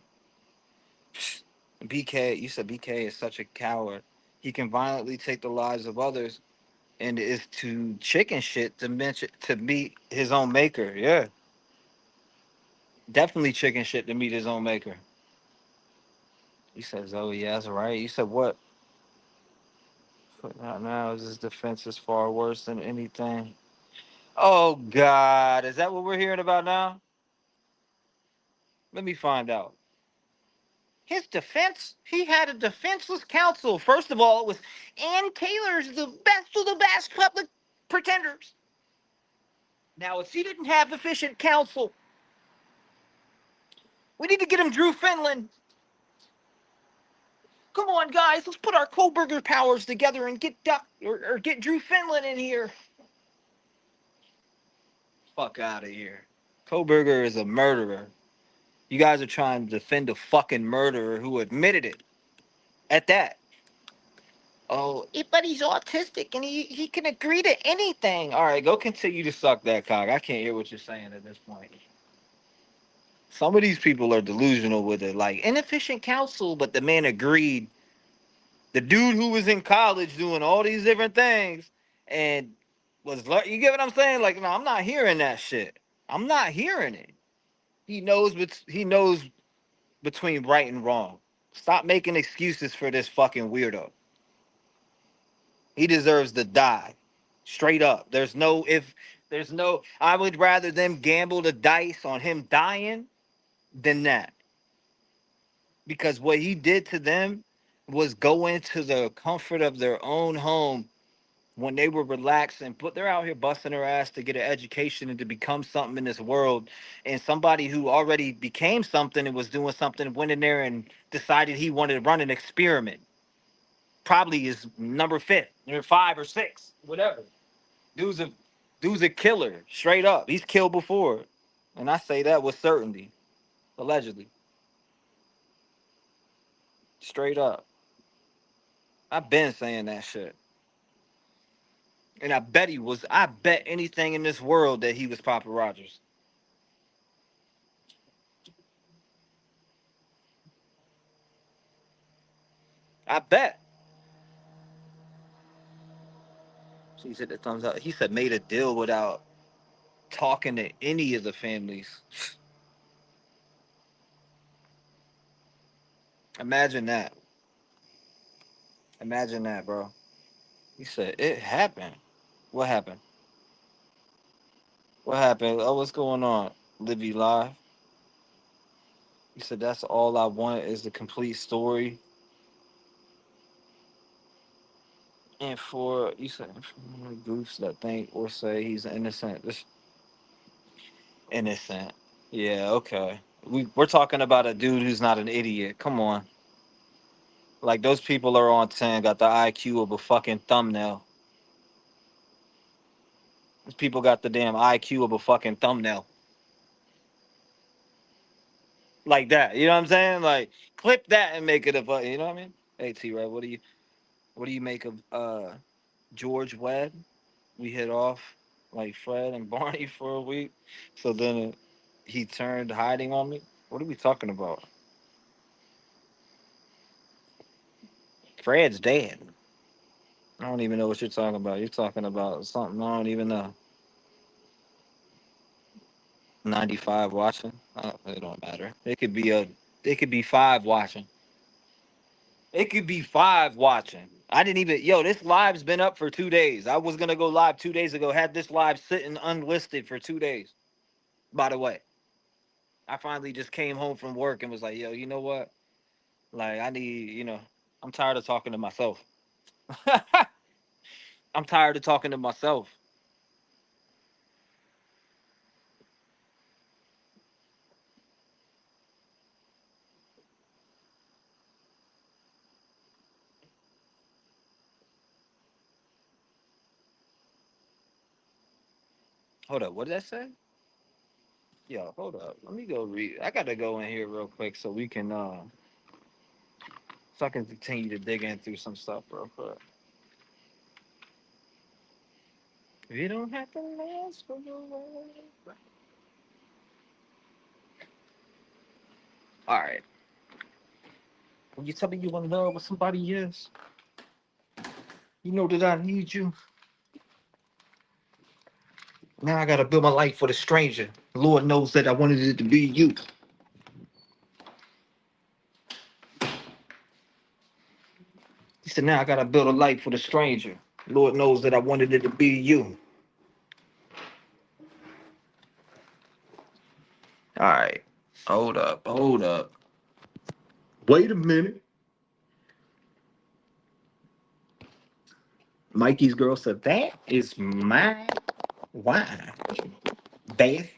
BK, you said BK is such a coward. He can violently take the lives of others and is to chicken shit to meet his own maker. Yeah, definitely chicken shit to meet his own maker. You said Zoe, yeah, that's right. You said what? putting out now is his defense is far worse than anything. Oh God, is that what we're hearing about now? Let me find out. His defense, he had a defenseless counsel. First of all, it was Ann Taylor's the best of the best public pretenders. Now, if he didn't have efficient counsel, we need to get him Drew Finland. Come on, guys, let's put our Kohberger powers together and get Duck or get Drew Finland in here. Fuck out of here. Kohberger is a murderer. You guys are trying to defend a fucking murderer who admitted it. At that. Oh, but he's autistic and he can agree to anything. All right, go continue to suck that cock. I can't hear what you're saying at this point. Some of these people are delusional with it, like inefficient counsel, but the man agreed. The dude who was in college doing all these different things and you get what I'm saying? Like, no, I'm not hearing that shit. I'm not hearing it. He knows between right and wrong. Stop making excuses for this fucking weirdo. He deserves to die. Straight up. I would rather them gamble the dice on him dying than that. Because what he did to them was go into the comfort of their own home when they were relaxed they're out here busting their ass to get an education and to become something in this world. And somebody who already became something and was doing something went in there and decided he wanted to run an experiment. Probably is number 5 or 5 or 6, whatever. Dude's a killer, straight up. He's killed before. And I say that with certainty. Allegedly. Straight up. I've been saying that shit. And I bet anything in this world that he was Papa Rogers. I bet. So he said the thumbs up. He said made a deal without talking to any of the families. Imagine that. Imagine that, bro. He said it happened. What happened? What happened? Oh, what's going on? Livy Live. He said that's all I want is the complete story. And for you said goofs that think or say he's innocent. This innocent. Yeah, okay. We're talking about a dude who's not an idiot. Come on. Like those people are on 10, got the IQ of a fucking thumbnail. These people got the damn IQ of a fucking thumbnail. Like that. You know what I'm saying? Like clip that and make it a you know what I mean? Hey T-REV, what do you make of George Webb? We hit off like Fred and Barney for a week. So then he turned hiding on me. What are we talking about? Fred's dead. I don't even know what you're talking about. You're talking about something I don't even know. 95 watching. It don't matter. It could be 5 watching. It could be 5 watching. I didn't even this live's been up for 2 days. I was gonna go live 2 days ago. Had this live sitting unlisted for 2 days. By the way, I finally just came home from work and was like, you know what? Like I need, I'm tired of talking to myself. I'm tired of talking to myself. Hold up, what did that say? Yo, hold up. Let me go read. I gotta go in here real quick so we can so I can continue to dig in through some stuff real quick. You don't have to ask for your way. All right. When you tell me you want to know what somebody is, you know that I need you. Now I gotta build my life for the stranger. Lord knows that I wanted it to be you. He said, now I gotta build a light for the stranger. Lord knows that I wanted it to be you. All right. Hold up. Hold up. Wait a minute. Mikey's girl said, that is my wine. Beth.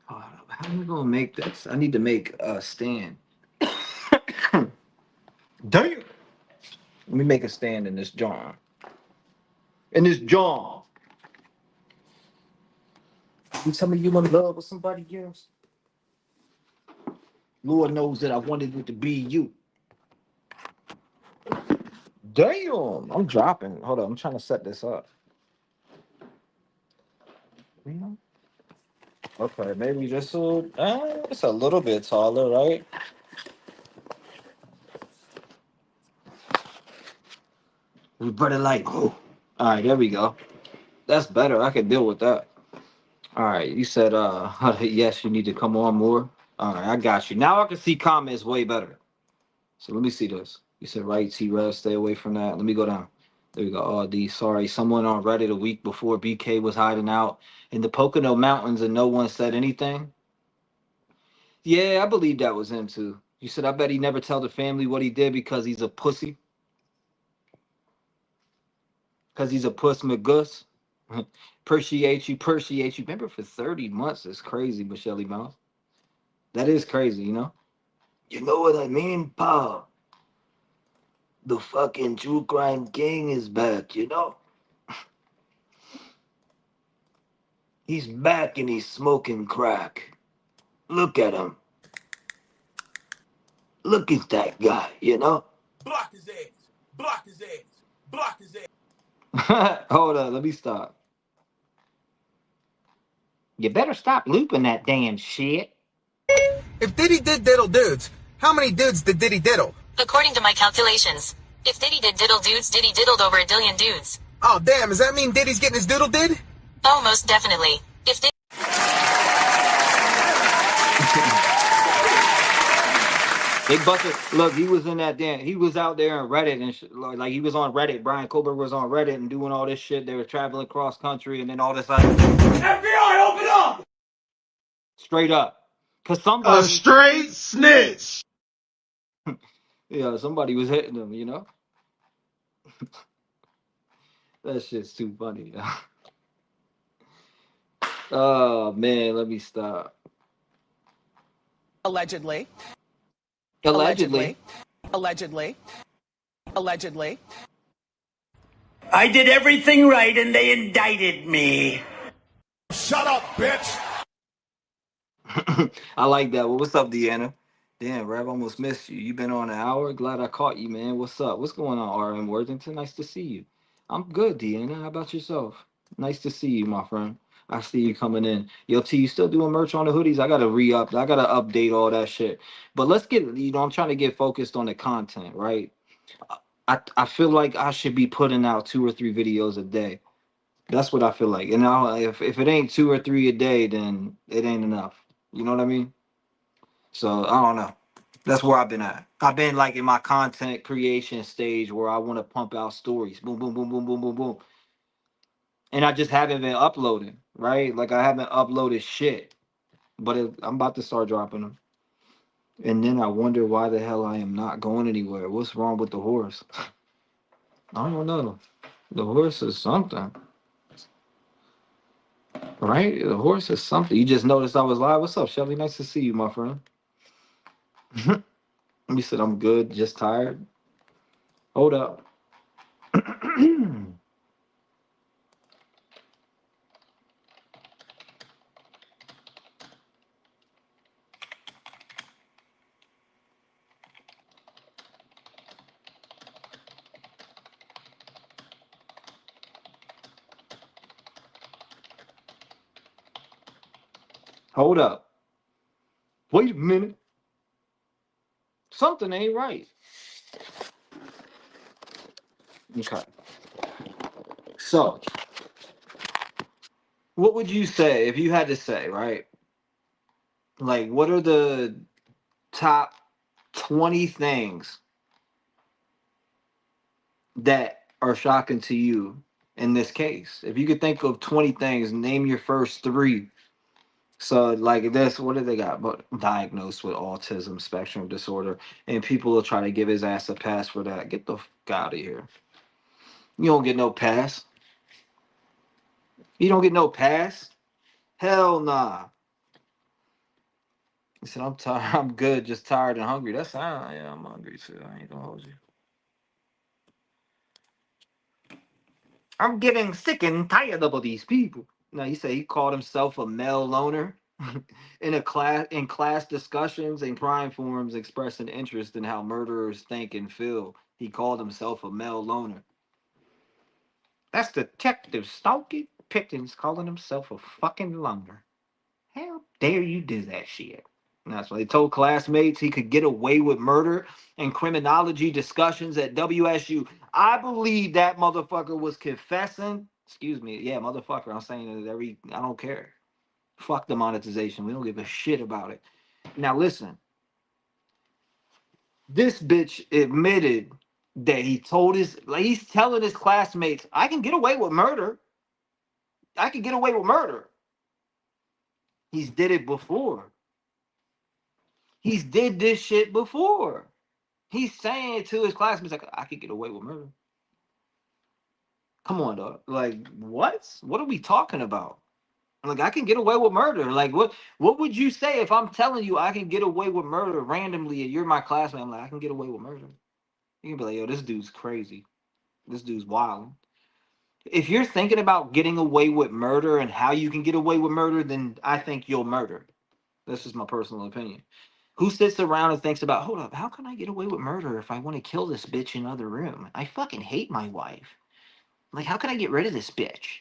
Hold up. How am I gonna make this? I need to make a stand. Damn. Let me make a stand in this jar. In this jar. You tell me you in love with somebody else? Lord knows that I wanted it to be you. Damn. I'm dropping. Hold on. I'm trying to set this up. Okay, maybe just it's a little bit taller, right? We put it like, oh. All right, there we go. That's better. I can deal with that. All right, you said, yes, you need to come on more. All right, I got you. Now I can see comments way better. So let me see this. You said, right, T-REV, stay away from that. Let me go down. There we go. Oh, D, sorry. Someone on Reddit a week before BK was hiding out in the Pocono Mountains and no one said anything. Yeah, I believe that was him too. You said, I bet he never tell the family what he did because he's a pussy. Because he's a puss McGuss. Appreciate you, appreciate you. Remember, for 30 months, it's crazy, Michelle Mouse. That is crazy, you know? You know what I mean, Paul? The fucking true crime king is back, you know? He's back and he's smoking crack. Look at him. Look at that guy, you know? Block his ass. Block his ass. Block his ass. Hold on, let me stop. You better stop looping that damn shit. If Diddy did diddle dudes, how many dudes did Diddy diddle? According to my calculations, if Diddy did diddle dudes, Diddy diddled over a dillion dudes. Oh, damn, does that mean Diddy's getting his doodle did? Oh, most definitely. If Diddy... They busted. Look, he was in that damn. He was out there on Reddit and like he was on Reddit. Brian Kohberger was on Reddit and doing all this shit. They were traveling cross country and then all this like FBI, open up! Straight up, cause somebody A straight snitch. yeah, somebody was hitting them. You know, that shit's too funny. Oh man, let me stop. Allegedly. Allegedly. Allegedly. Allegedly. I did everything right and they indicted me. Shut up, bitch. I like that. Well, what's up, Deanna? Damn, Rev, almost missed you. You been on an hour. Glad I caught you, man. What's up? What's going on, RM Worthington? Nice to see you. I'm good, Deanna. How about yourself? Nice to see you, my friend. I see you coming in. Yo, T, you still doing merch on the hoodies? I gotta re-up. I gotta update all that shit. But let's get, I'm trying to get focused on the content, right? I feel like I should be putting out 2 or 3 videos a day. That's what I feel like. And if it ain't 2 or 3 a day, then it ain't enough. You know what I mean? So I don't know. That's where I've been at. I've been like in my content creation stage where I want to pump out stories. Boom, boom, boom, boom, boom, boom, boom. And I just haven't been uploading, right? Like I haven't uploaded shit. But I'm about to start dropping them. And then I wonder why the hell I am not going anywhere. What's wrong with the horse? I don't know. The horse is something. Right? The horse is something. You just noticed I was live. What's up, Shelby? Nice to see you, my friend. You said I'm good, just tired. Hold up. Hold up. Wait a minute. Something ain't right. Okay. So, what would you say if you had to say, right? Like, what are the top 20 things that are shocking to you in this case? If you could think of 20 things, name your first three. So like this, what do they got? But diagnosed with autism spectrum disorder, and people will try to give his ass a pass for that. Get the fuck out of here. You don't get no pass. You don't get no pass. Hell nah. He said, I'm tired. I'm good, just tired and hungry. That's yeah, I'm hungry too. I ain't gonna hold you. I'm getting sick and tired of all these people. No, he said he called himself a male loner. In class discussions and crime forums expressing interest in how murderers think and feel. He called himself a male loner. That's Detective Stalky Pickens calling himself a fucking loner. How dare you do that shit? And that's why they told classmates he could get away with murder and criminology discussions at WSU. I believe that motherfucker was confessing. Excuse me. Yeah, motherfucker. I'm saying it I don't care. Fuck the monetization. We don't give a shit about it. Now listen. This bitch admitted that he's telling his classmates, I can get away with murder. I can get away with murder. He's did it before. He's did this shit before. He's saying to his classmates, like, I could get away with murder. Come on, dog. Like, what? What are we talking about? Like, I can get away with murder. Like, what would you say if I'm telling you I can get away with murder randomly and you're my classmate? I'm like, I can get away with murder. You can be like, yo, this dude's crazy. This dude's wild. If you're thinking about getting away with murder and how you can get away with murder, then I think you'll murder. That's just my personal opinion. Who sits around and thinks about, hold up, how can I get away with murder if I want to kill this bitch in another room? I fucking hate my wife. Like, how can I get rid of this bitch?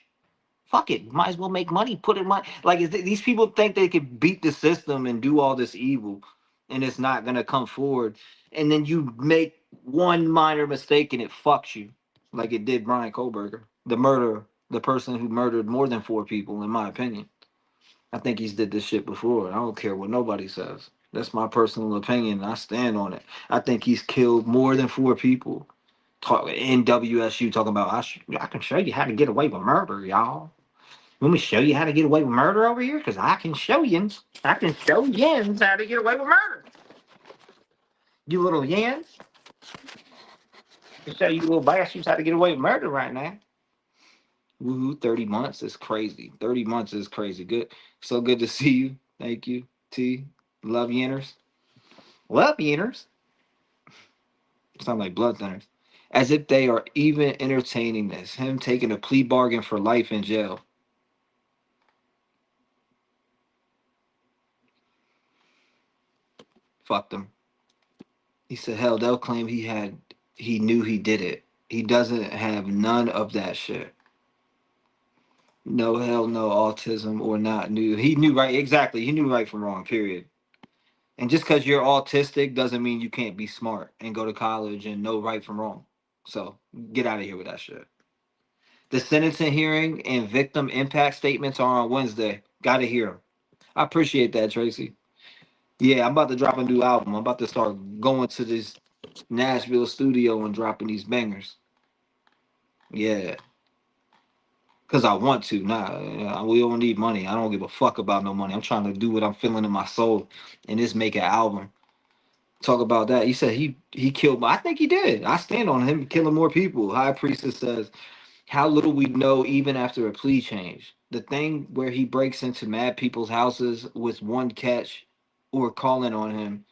Fuck it. Might as well make money, put it money. Like, these people think they could beat the system and do all this evil, and it's not going to come forward. And then you make one minor mistake and it fucks you, like it did Brian Kohberger, the person who murdered more than 4 people, in my opinion. I think he's did this shit before. I don't care what nobody says. That's my personal opinion. I stand on it. I think he's killed more than 4 people. In WSU talking about, I can show you how to get away with murder, y'all. Let me show you how to get away with murder over here, because I can show you. I can show yins how to get away with murder. You little yins. I can show you little bastards how to get away with murder right now. Woohoo, 30 months is crazy. 30 months is crazy. Good. So good to see you. Thank you, T. Love Yenners. Love Yenners. Sound like blood thinners. As if they are even entertaining this. Him taking a plea bargain for life in jail. Fuck them. He said, hell, they'll claim he knew he did it. He doesn't have none of that shit. No, hell no, autism or not knew. He knew right, exactly. He knew right from wrong, period. And just because you're autistic doesn't mean you can't be smart and go to college and know right from wrong. So get out of here with that shit. The sentencing hearing and victim impact statements are on Wednesday. Gotta hear them. I appreciate that, Tracy. Yeah, I'm about to drop a new album. I'm about to start going to this Nashville studio and dropping these bangers. Yeah, because I want to. We don't need money. I don't give a fuck about no money. I'm trying to do what I'm feeling in my soul and just make an album. Talk about that. He said he killed. I think he did. I stand on him killing more people. High Priestess says, how little we know even after a plea change. The thing where he breaks into mad people's houses with one catch or calling on him,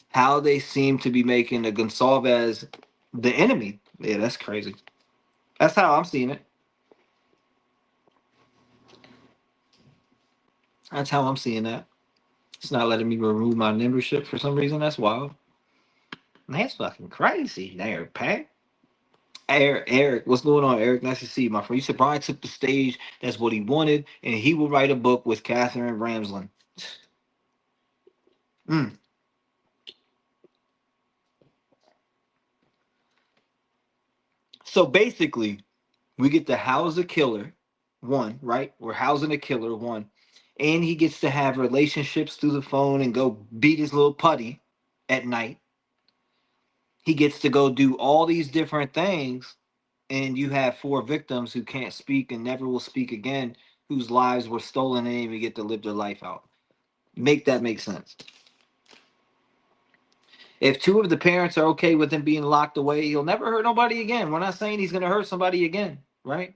how they seem to be making the Gonsalves the enemy. Yeah, that's crazy. That's how I'm seeing it. That's how I'm seeing that. It's not letting me remove my membership for some reason. That's wild. That's fucking crazy there, Pat. Eric, what's going on, Eric? Nice to see you, my friend. You said Brian took the stage. That's what he wanted, and he will write a book with Catherine Ramsland. Mm. So basically, we get to house a killer, one, right? We're housing a killer, one. And he gets to have relationships through the phone and go beat his little putty at night. He gets to go do all these different things. and you have 4 victims who can't speak and never will speak again, whose lives were stolen and didn't even get to live their life out. Make that make sense. If 2 of the parents are okay with him being locked away, he'll never hurt nobody again. We're not saying he's going to hurt somebody again, right?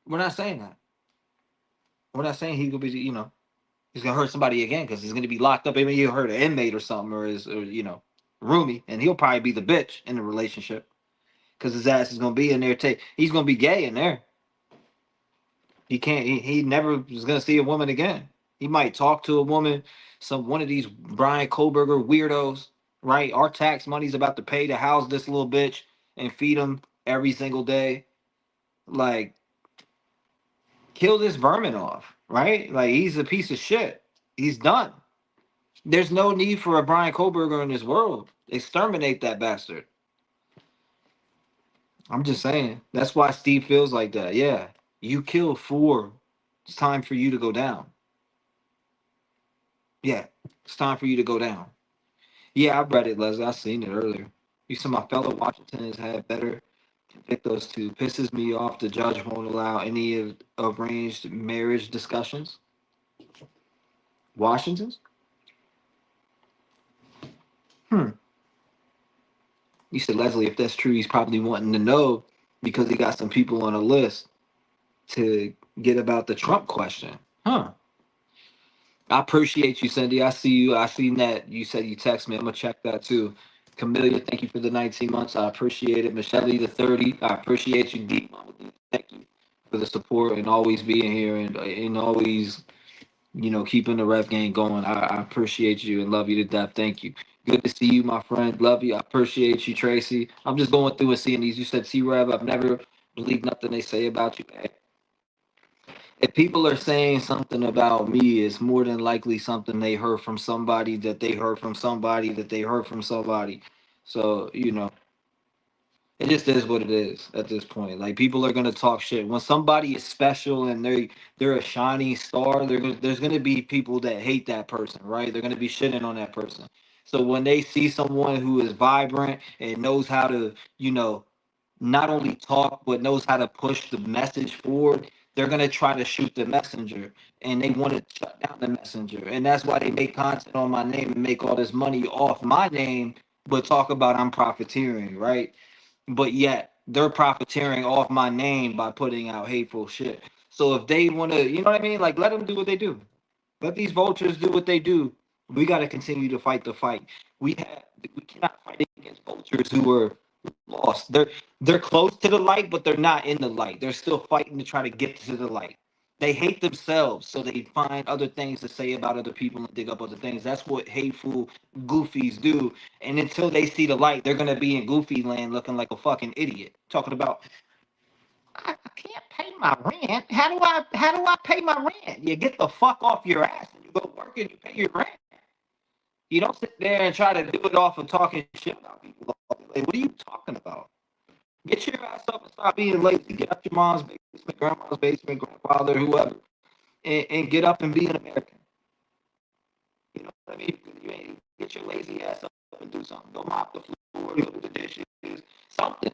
We're not saying that. We're not saying he could be, he's going to hurt somebody again because he's going to be locked up. Maybe he'll hurt an inmate or something, or his, roomie, and he'll probably be the bitch in the relationship because his ass is going to be in there. He's going to be gay in there. He can't. He never was going to see a woman again. He might talk to a woman, one of these Brian Kohberger weirdos, right? Our tax money's about to pay to house this little bitch and feed him every single day. Like, kill this vermin off, right? Like, he's a piece of shit. He's done. There's no need for a Brian Kohberger in this world. Exterminate that bastard. I'm just saying. That's why Steve feels like that. Yeah, you killed 4. It's time for you to go down. Yeah, it's time for you to go down. Yeah, I read it, Leslie. I seen it earlier. You said my fellow Washingtons had better convict those 2. Pisses me off. The judge won't allow any of arranged marriage discussions. Washington's? You said, Leslie, if that's true, he's probably wanting to know because he got some people on a list to get about the Trump question. Huh. I appreciate you, Cindy. I see you. I seen that. You said you text me. I'm gonna check that too. Camellia, thank you for the 19 months. I appreciate it. Michelle, the 30. I appreciate you, Deep. Thank you for the support and always being here and always, keeping the ref game going. I appreciate you and love you to death. Thank you. Good to see you, my friend. Love you. I appreciate you, Tracy. I'm just going through and seeing these. You said T-REV. I've never believed nothing they say about you. If people are saying something about me, it's more than likely something they heard from somebody that they heard from somebody that they heard from somebody. So, it just is what it is at this point. Like, people are gonna talk shit when somebody is special and they're a shining star. There's gonna be people that hate that person, right? They're gonna be shitting on that person. So when they see someone who is vibrant and knows how to, not only talk but knows how to push the message forward, they're gonna try to shoot the messenger and they want to shut down the messenger. And that's why they make content on my name and make all this money off my name, but talk about I'm profiteering, right? But yet they're profiteering off my name by putting out hateful shit. So if they want to, you know what I mean? Like, let them do what they do. Let these vultures do what they do. We got to continue to fight the fight. We cannot fight against vultures who are lost. They're close to the light, but they're not in the light. They're still fighting to try to get to the light. They hate themselves, so they find other things to say about other people and dig up other things. That's what hateful goofies do. And until they see the light, they're gonna be in goofy land looking like a fucking idiot. Talking about, I can't pay my rent. How do I pay my rent? You get the fuck off your ass and you go work and you pay your rent. You don't sit there and try to do it off of talking shit about people. Like, what are you talking about? Get your ass up and stop being lazy. Get up your mom's basement, grandma's basement, grandfather, whoever, and get up and be an American. You know what I mean? You ain't get your lazy ass up and do something. Go mop the floor, go do the dishes, something.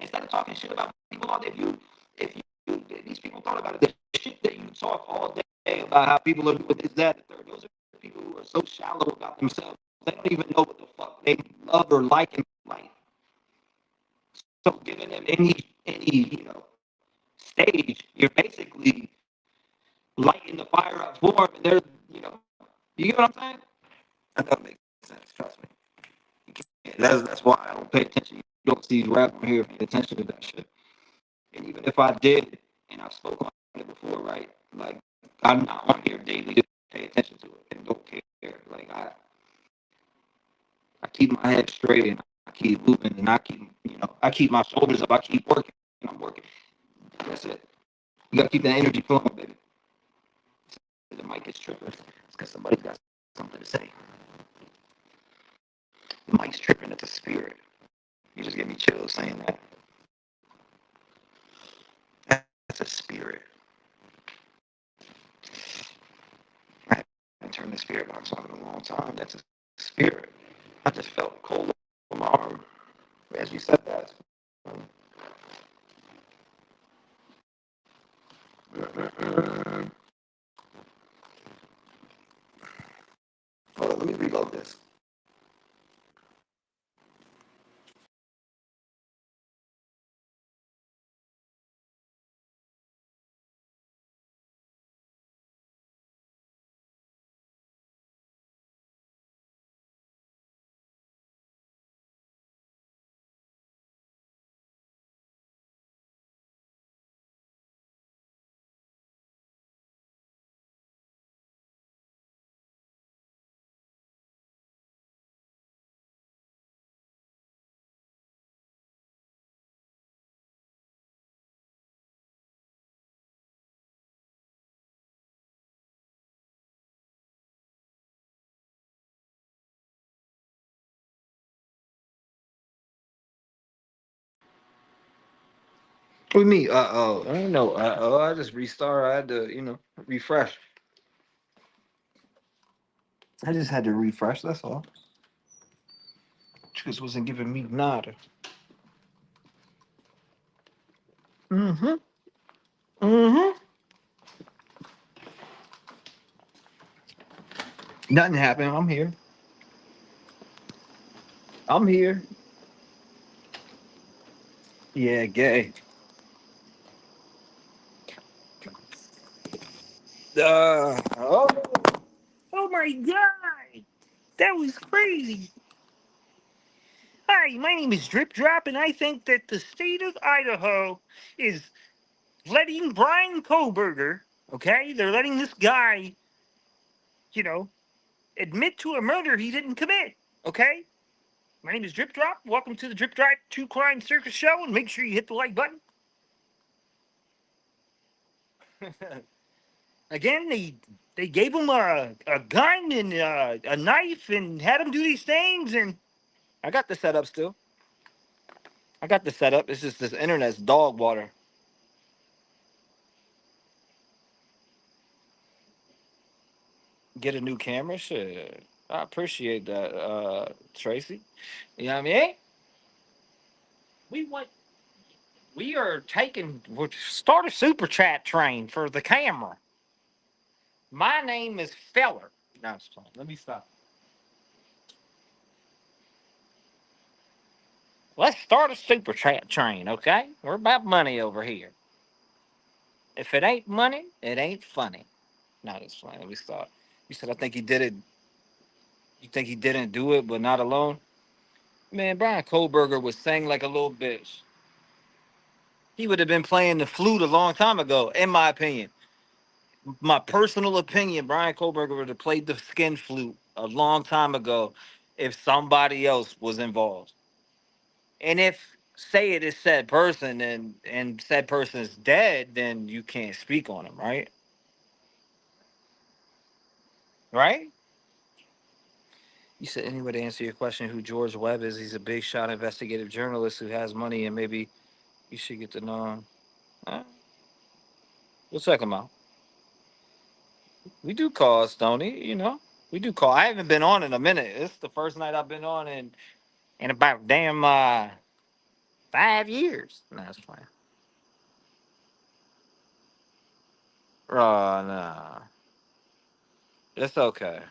Instead of talking shit about people all day, if these people thought about it, the shit that you talk all day about how people are doing this, that, the third, those are people who are so shallow about themselves. They don't even know what the fuck they love or like in life. So giving them any stage, you're basically lighting the fire up for them, and they're you get what I'm saying? That doesn't make sense. Trust me. That's why I don't pay attention. You don't see rap on here paying attention to that shit. And even if I did, and I've spoken on it before, right? Like, I'm not on here daily to pay attention to it and don't care. Like, I keep my head straight and I keep moving and I keep my shoulders up. I keep working and I'm working. That's it. You gotta keep that energy flowing, baby. The mic is tripping. It's because somebody's got something to say. The mic's tripping. It's a spirit. You just give me chills saying that. That's a spirit. I haven't turned the spirit box on in a long time. That's a spirit. I just felt cold on my arm as you said that. Let me reload this. What do you mean? Oh, I don't know. Oh, I just restart. I had to, refresh. I just had to refresh. That's all. Just wasn't giving me nada. Mm-hmm. Mm-hmm. Nothing happened. I'm here. I'm here. Yeah, gay. Oh, oh my God. That was crazy. Hi, my name is Drip Drop, and I think that the state of Idaho is letting Brian Kohberger, okay? They're letting this guy, you know, admit to a murder he didn't commit, okay? My name is Drip Drop. Welcome to the Drip Drop True Crime Circus Show, and make sure you hit the like button. Again, they gave him a gun and a knife and had him do these things, and I got the setup still. I got the setup. It's just this internet's dog water. Get a new camera? Shit. I appreciate that, Tracy. You know what I mean? We want we are taking we'll start a super chat train for the camera. My name is Feller. No, it's fine. Let me stop. Let's start a super chat train, okay? We're about money over here. If it ain't money, it ain't funny. No, it's fine. Let me stop. You said I think he did it. You think he didn't do it, but not alone? Man, Brian Kohlberger was sang like a little bitch. He would have been playing the flute a long time ago, in my opinion. My personal opinion, Brian Kohlberger would have played the skin flute a long time ago if somebody else was involved. And if say it is said person and said person is dead, then you can't speak on him, right? Right? You said anyway to answer your question who George Webb is. He's a big shot investigative journalist who has money and maybe you should get to know him. We'll check him out. We do calls, Tony, We do call. I haven't been on in a minute. It's the first night I've been on in about damn 5 years. No, that's fine. Oh no. It's okay.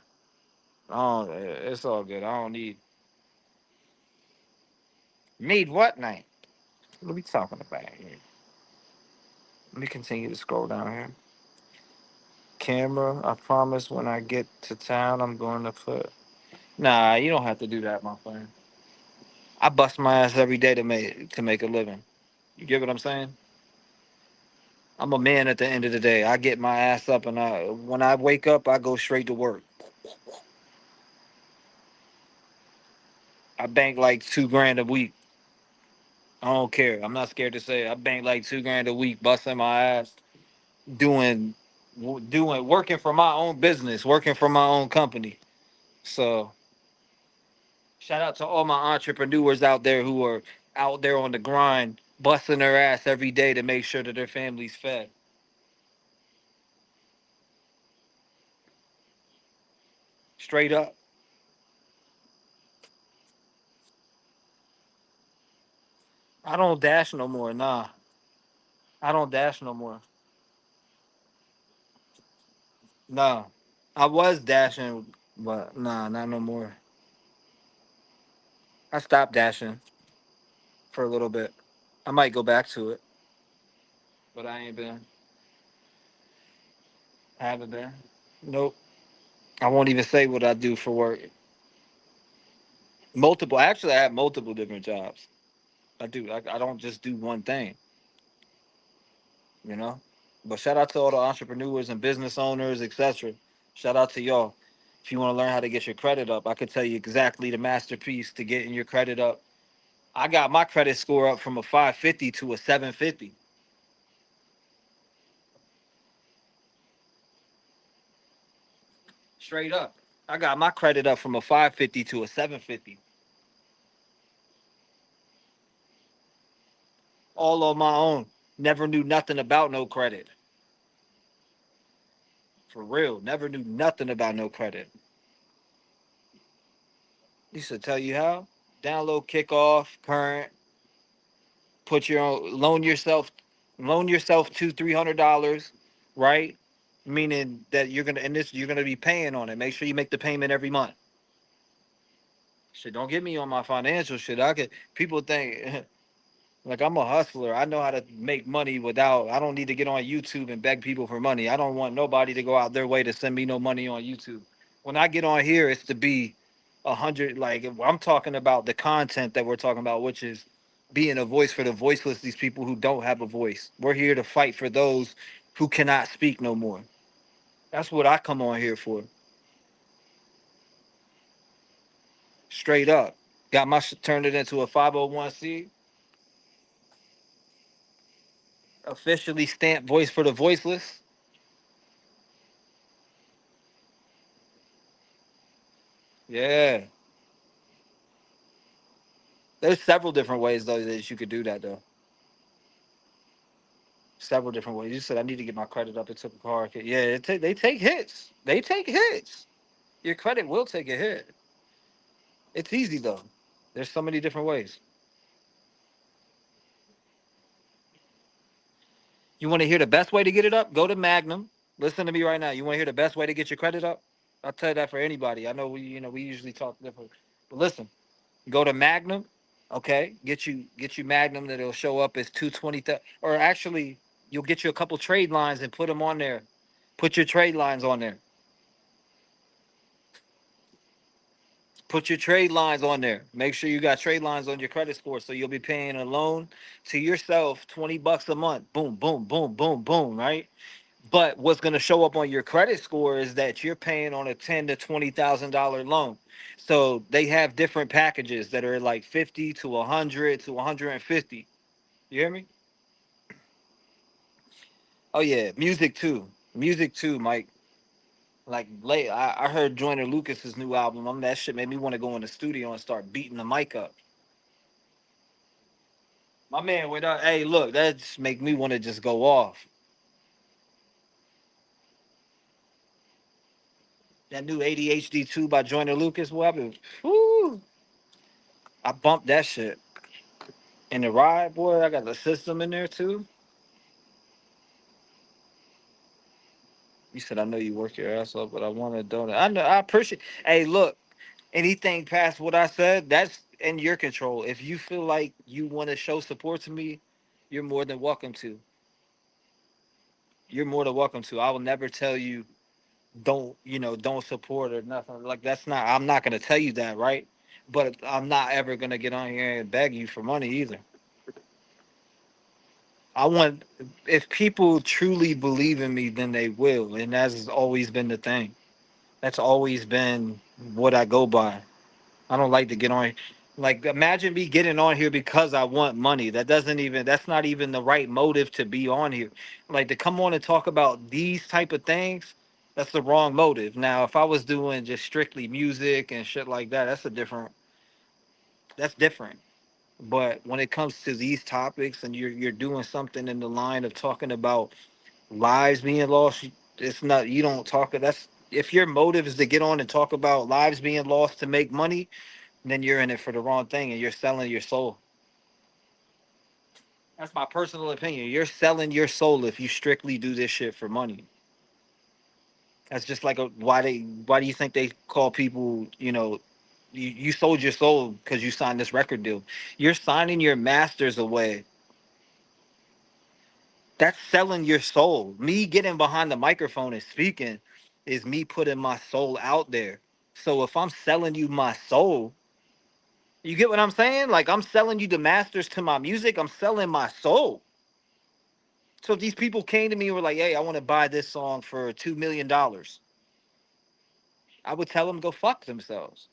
It's all good. I don't need what name? What are we talking about here? Let me continue to scroll down here. Camera, I promise when I get to town I'm going to put. Nah, you don't have to do that, my friend. I bust my ass every day to make a living. You get what I'm saying? I'm a man at the end of the day. I get my ass up and when I wake up, I go straight to work. I bank like 2 grand a week. I don't care. I'm not scared to say it. I bank like 2 grand a week, busting my ass, doing, working for my own business, working for my own company. So shout out to all my entrepreneurs out there who are out there on the grind, busting their ass every day to make sure that their family's fed. Straight up. I don't dash no more. Nah, I don't dash no more. Nah, I was dashing. But nah, not no more. I stopped dashing for a little bit. I might go back to it, but I ain't been. Haven't been. Nope. I won't even say what I do for work. Multiple. Actually, I have multiple different jobs. I do. I don't just do one thing. You know. But shout out to all the entrepreneurs and business owners, etc. Shout out to y'all. If you want to learn how to get your credit up, I could tell you exactly the masterpiece to getting your credit up. I got my credit score up from a 550 to a 750. Straight up. I got my credit up from a 550 to a 750. All on my own. Never knew nothing about no credit. For real. Never knew nothing about no credit. Used to tell you how. Download kickoff, current, put your own loan yourself $200-300, right? Meaning that you're gonna be paying on it. Make sure you make the payment every month. Shit, don't get me on my financial shit. People think like I'm a hustler. I know how to make money without. I don't need to get on YouTube and beg people for money. I don't want nobody to go out their way to send me no money on YouTube. When I get on here, it's to be 100. Like I'm talking about the content that we're talking about, which is being a voice for the voiceless. These people who don't have a voice. We're here to fight for those who cannot speak no more. That's what I come on here for. Straight up. Got my turned it into a 501c. Officially stamped voice for the voiceless. Yeah. There's several different ways though that you could do that though. Several different ways. You said I need to get my credit up. It took a car. Yeah, they take hits. They take hits. Your credit will take a hit. It's easy though. There's so many different ways. You want to hear the best way to get it up? Go to Magnum. Listen to me right now. You want to hear the best way to get your credit up? I'll tell you that for anybody. I know we usually talk different, but listen. Go to Magnum. Okay, get you Magnum that'll show up as 220. Or actually, you'll get you a couple trade lines and put them on there. Put your trade lines on there. Put your trade lines on there. Make sure you got trade lines on your credit score, so you'll be paying a loan to yourself $20 a month. Boom, boom, boom, boom, boom. Right. But what's going to show up on your credit score is that you're paying on a $10,000 to $20,000 loan. So they have different packages that are like 50 to 100 to 150. You hear me? Oh yeah, music too. Music too, Mike. Like late, I heard Joyner Lucas's new album. That shit made me want to go in the studio and start beating the mic up. My man went up. Hey, look, that just make me want to just go off. That new ADHD 2 by Joyner Lucas. What happened? Woo! I bumped that shit in the ride, boy. I got the system in there too. You said I know you work your ass off, but I want to donate. I know. I appreciate. Hey, look, anything past what I said, that's in your control. If you feel like you want to show support to me, you're more than welcome to. You're more than welcome to. I will never tell you don't support or nothing. Like that's not. I'm not gonna tell you that, right? But I'm not ever gonna get on here and beg you for money either. I want if people truly believe in me, then they will, and that has always been the thing. That's always been what I go by. I don't like to get on. Like, imagine me getting on here because I want money. That's not even the right motive to be on here. Like, to come on and talk about these type of things, that's the wrong motive. Now, if I was doing just strictly music and shit like that, that's different. But when it comes to these topics and you're doing something in the line of talking about lives being lost, it's not, you don't talk, that's, if your motive is to get on and talk about lives being lost to make money, then you're in it for the wrong thing and you're selling your soul. That's my personal opinion. You're selling your soul if you strictly do this shit for money. That's just like why do you think they call people, you sold your soul because you signed this record deal. You're signing your masters away. That's selling your soul. Me getting behind the microphone and speaking is me putting my soul out there. So if I'm selling you my soul, you get what I'm saying? Like I'm selling you the masters to my music, I'm selling my soul. So if these people came to me and were like, hey, I want to buy this song for $2 million, I would tell them go fuck themselves.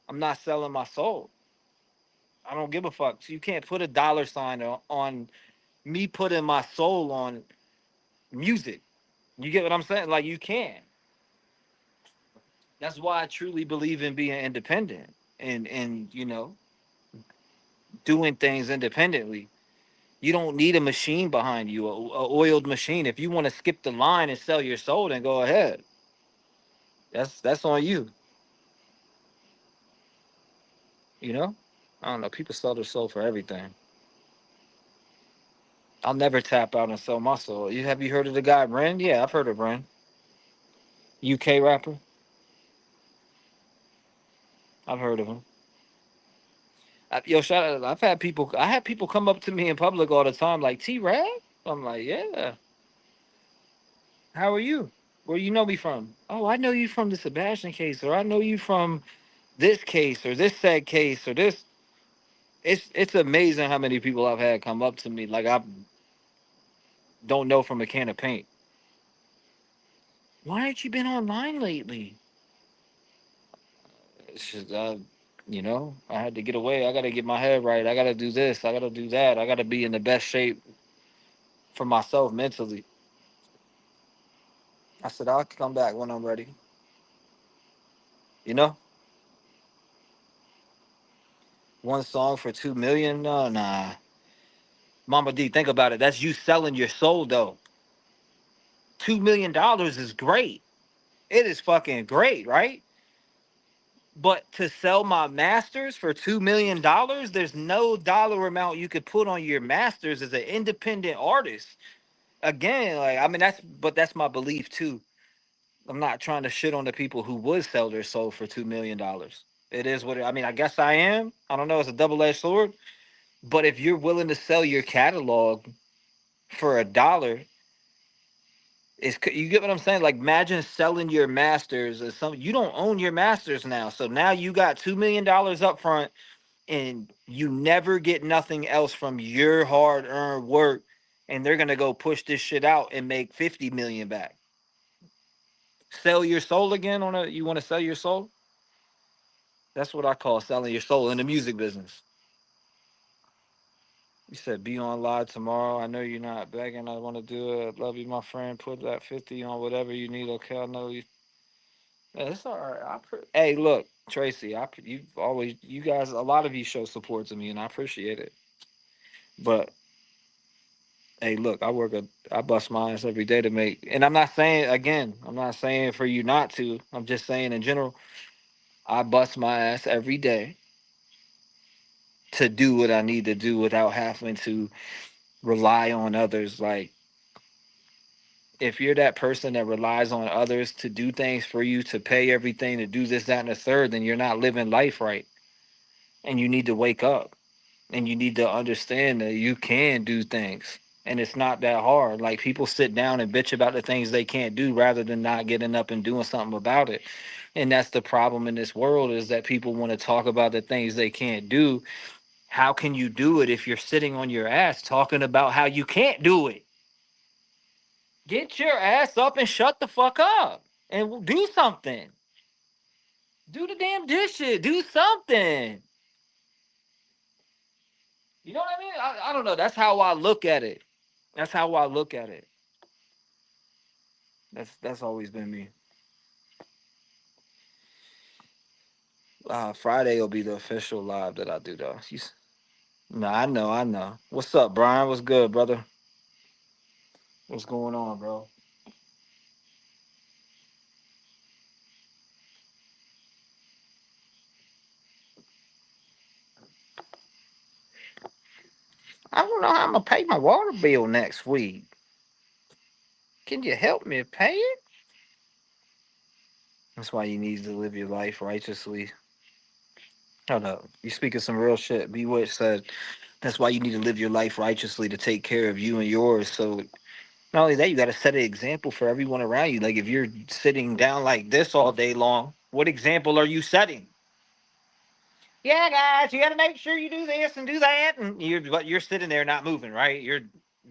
I'm not selling my soul. I don't give a fuck. So you can't put a dollar sign on me putting my soul on music. You get what I'm saying? Like you can't. That's why I truly believe in being independent and doing things independently. You don't need a machine behind you, a oiled machine. If you want to skip the line and sell your soul, then go ahead. That's on you. You know, I don't know. People sell their soul for everything. I'll never tap out and sell my soul. Have you heard of the guy Ren? Yeah, I've heard of Ren. UK rapper. I've heard of him. Yo, shout out. I've had people. I had people come up to me in public all the time, like T-REV. I'm like, yeah. How are you? Where you know me from? Oh, I know you from the Sebastian case, or I know you from this case, or this said case, or this. It's amazing how many people I've had come up to me like I don't know from a can of paint. Why ain't you been online lately? It's just, I had to get away. I got to get my head right. I got to do this. I got to do that. I got to be in the best shape for myself mentally. I said I'll come back when I'm ready. You know, one song for 2 million. No, nah. Mama D, think about it. That's you selling your soul, though. $2 million is great. It is fucking great, right? But to sell my masters for $2 million, there's no dollar amount you could put on your masters as an independent artist. Again, like I mean, that's my belief too. I'm not trying to shit on the people who would sell their soul for $2 million. It is what I mean. I guess I am. I don't know. It's a double-edged sword. But if you're willing to sell your catalog for $1, you get what I'm saying? Like imagine selling your masters as some you don't own your masters now. So now you got $2 million up front and you never get nothing else from your hard-earned work, and they're gonna go push this shit out and make 50 million back. Sell your soul again on a you want to sell your soul? That's what I call selling your soul in the music business. You said be on live tomorrow. I know you're not begging. I want to do it. Love you, my friend. Put that 50 on whatever you need. Okay, I know you. Yeah, it's all right. Hey, look, Tracy. You've always you guys. A lot of you show support to me, and I appreciate it. But hey, look, I bust my ass every day to make. And I'm not saying again. I'm not saying for you not to. I'm just saying in general. I bust my ass every day to do what I need to do without having to rely on others. Like if you're that person that relies on others to do things for you, to pay everything, to do this, that, and the third, then you're not living life right. And you need to wake up and you need to understand that you can do things. And it's not that hard. Like people sit down and bitch about the things they can't do rather than not getting up and doing something about it. And that's the problem in this world is that people want to talk about the things they can't do. How can you do it if you're sitting on your ass talking about how you can't do it? Get your ass up and shut the fuck up and do something. Do the damn dishes. Do something. You know what I mean? I don't know. That's how I look at it. That's how I look at it. That's always been me. Friday will be the official live that I do though. No, I know, I know. What's up, Brian? What's good, brother? What's going on, bro? I don't know how I'm gonna pay my water bill next week. Can you help me pay it? That's why you need to live your life righteously. Hold up. You speaking some real shit. Bewitch said that's why you need to live your life righteously to take care of you and yours. So not only that, you got to set an example for everyone around you. Like if you're sitting down like this all day long, what example are you setting? Yeah, guys, you got to make sure you do this and do that, and you're sitting there not moving, right? You're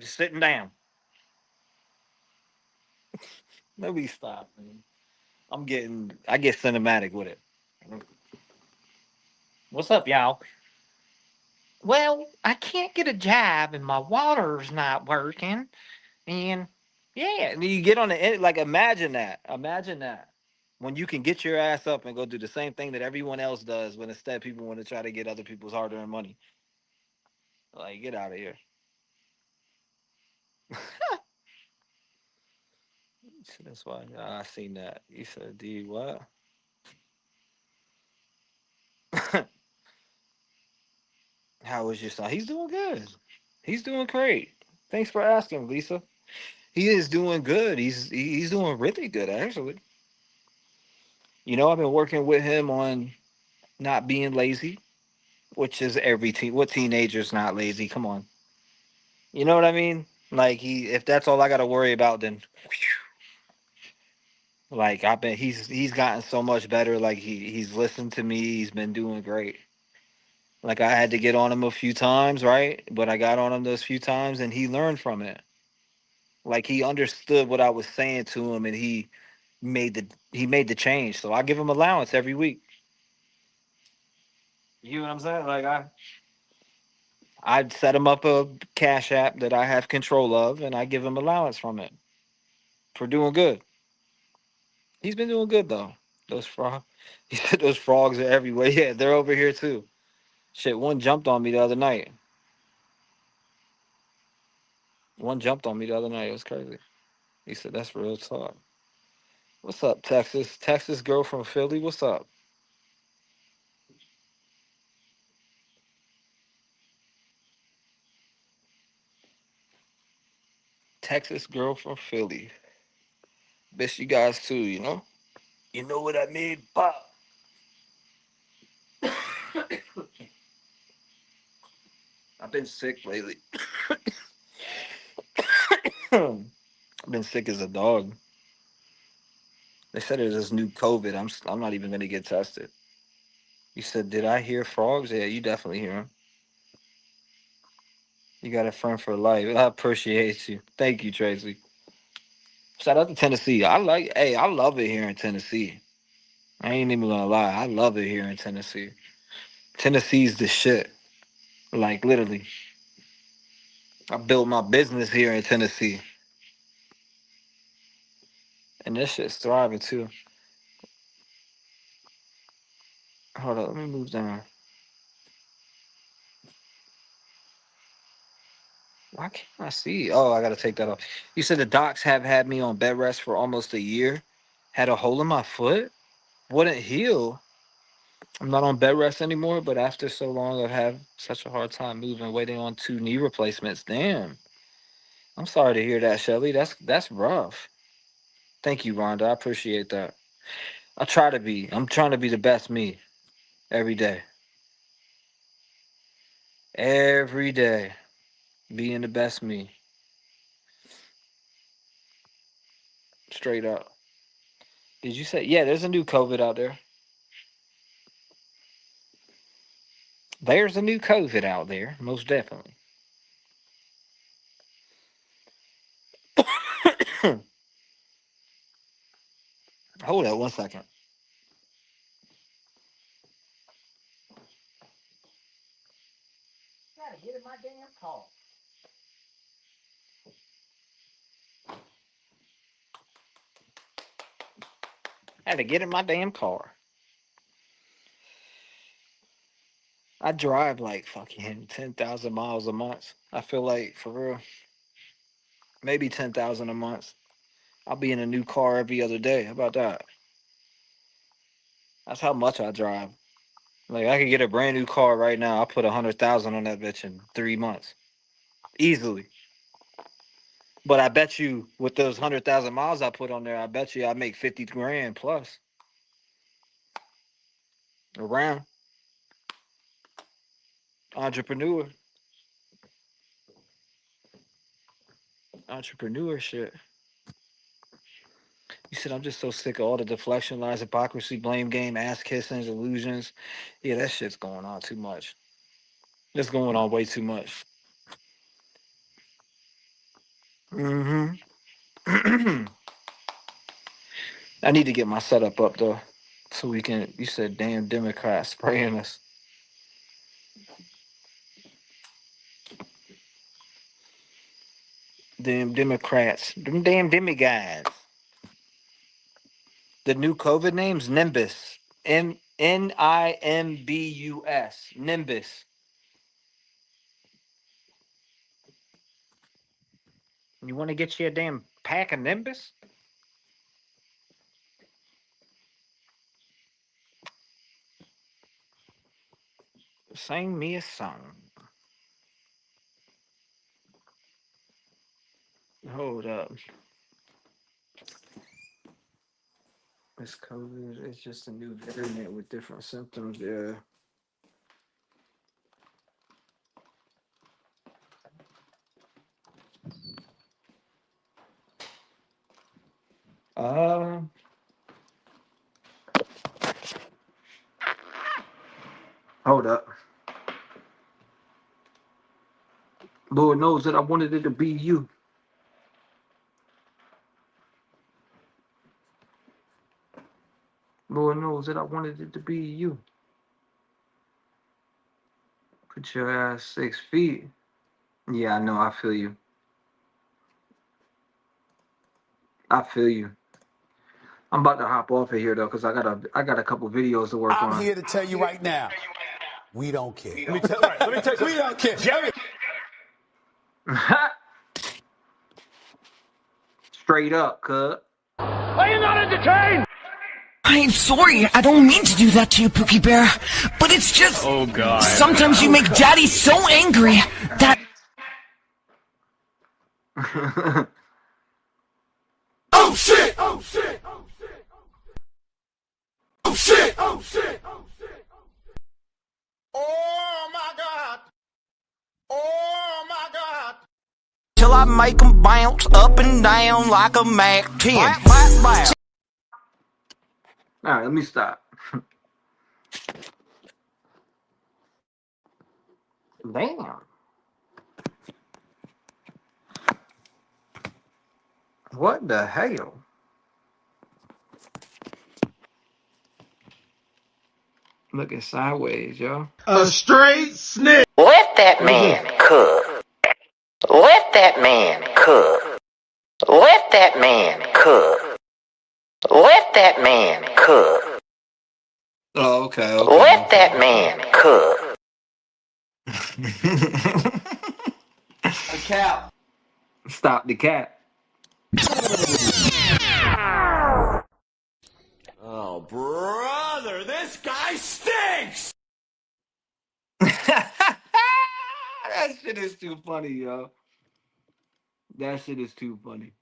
just sitting down. Let me stop, man. I get cinematic with it. What's up, y'all? Well, I can't get a job and my water's not working. And yeah, you get on the end, like imagine that. Imagine that. When you can get your ass up and go do the same thing that everyone else does, when instead people want to try to get other people's hard earned money. Like, get out of here. So that's why I seen that. You said, D, what? How was your son? He's doing good. He's doing great. Thanks for asking, Lisa. He is doing good. He's doing really good, actually. You know, I've been working with him on not being lazy, which is every teen. What teenager's not lazy? Come on. You know what I mean? Like if that's all I got to worry about, then like he's gotten so much better. Like he's listened to me. He's been doing great. Like I had to get on him a few times, right? But I got on him those few times, and he learned from it. Like he understood what I was saying to him, and he made the change. So I give him allowance every week. You know what I'm saying? Like I'd set him up a cash app that I have control of, and I give him allowance from it for doing good. He's been doing good though. Those frog, he said those frogs are everywhere. Yeah, they're over here too. Shit, one jumped on me the other night. One jumped on me the other night. It was crazy. He said that's real talk. What's up, Texas? Texas girl from Philly. What's up? Texas girl from Philly. Miss you guys too. You know. You know what I mean? Pop. I've been sick lately. I've been sick as a dog. They said there's this new COVID. I'm not even gonna get tested. You said, did I hear frogs? Yeah, you definitely hear them. You got a friend for life. I appreciate you. Thank you, Tracy. Shout out to Tennessee. Hey, I love it here in Tennessee. I ain't even gonna lie. I love it here in Tennessee. Tennessee's the shit. Like literally. I built my business here in Tennessee. And this shit's thriving too. Hold on, let me move down. Why can't I see? Oh, I gotta take that off. You said the docs have had me on bed rest for almost a year. Had a hole in my foot. Wouldn't heal. I'm not on bed rest anymore, but after so long, I've had such a hard time moving, waiting on 2 knee replacements. Damn. I'm sorry to hear that, Shelly. That's rough. Thank you, Rhonda. I appreciate that. I try to be. I'm trying to be the best me every day. Every day. Being the best me. Straight up. Did you say yeah, there's a new COVID out there? There's a new COVID out there, most definitely. Hold on 1 second. Gotta get in my damn car. Had to get in my damn car. I drive like fucking 10,000 miles a month. I feel like for real, maybe 10,000 a month. I'll be in a new car every other day. How about that? That's how much I drive. Like I could get a brand new car right now. I'll put 100,000 on that bitch in 3 months, easily. But I bet you with those 100,000 miles I put on there, I bet you I make 50 grand plus. Around. Entrepreneur. Entrepreneurship. You said I'm just so sick of all the deflection, lies, hypocrisy, blame game, ass kissings, illusions. Yeah, that shit's going on too much. It's going on way too much. Mm-hmm. I need to get my setup up though, so we can. You said, "Damn Democrats spraying us." Damn Democrats. Them damn demigods. The new COVID name's Nimbus. Nimbus. Nimbus. You want to get you a damn pack of Nimbus? Sing me a song. Hold up. It's COVID. It's just a new variant with different symptoms. Yeah. Hold up. Lord knows that I wanted it to be you. Lord knows that I wanted it to be you. Put your ass 6 feet. Yeah, I know. I feel you. I feel you. I'm about to hop off of here though, cause I got a couple videos to work on. I'm here to tell you right now, we don't care. Let me tell you, we don't care. Jerry. Straight up, cuz. Are you not entertained? I'm sorry, I don't mean to do that to you, Pookie Bear, but it's just... Oh, God. Sometimes you make Daddy so angry that... Oh, shit! Oh, shit! Oh, shit! Oh, shit! Oh, shit! Oh, shit! Oh, my God. Oh, my God. Till I make 'em bounce up and down like a Mac 10. All right, let me stop. Damn. What the hell? Looking sideways, yo. A straight snitch. Let that man cook. Let that man cook. Let that man cook. Let that man cook. Oh, okay. Let that man cook. A cap. Stop the cap. Oh, brother, this guy stinks! That shit is too funny, yo. That shit is too funny.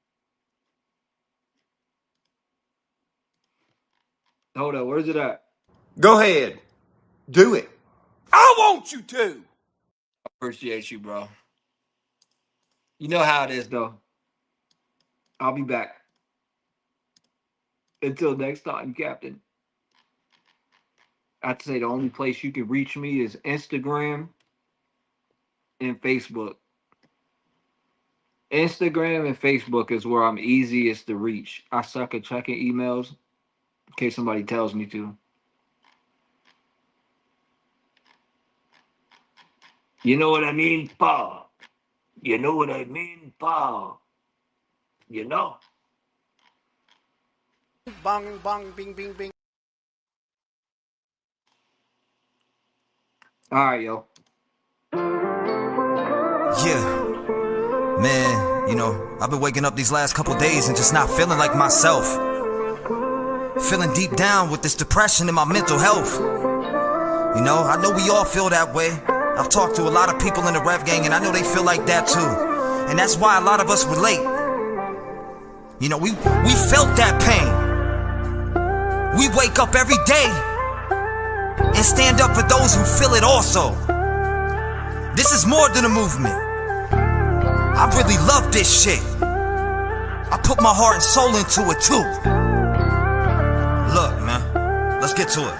Hold up, where's it at? Go ahead. Do it. I want you to. Appreciate you, bro. You know how it is, though. I'll be back. Until next time, Captain. I'd say the only place you can reach me is Instagram and Facebook. Instagram and Facebook is where I'm easiest to reach. I suck at checking emails in case somebody tells me to. You know what I mean, Pa? You know what I mean, Pa? You know? Bong, bong, bing, bing, bing. All right, yo. Yeah. Man, you know, I've been waking up these last couple days and just not feeling like myself. Feeling deep down with this depression in my mental health. You know, I know we all feel that way. I've talked to a lot of people in the Rev gang and I know they feel like that too. And that's why a lot of us relate. You know, we felt that pain. We wake up every day and stand up for those who feel it also. This is more than a movement. I really love this shit. I put my heart and soul into it too. Look, man, let's get to it.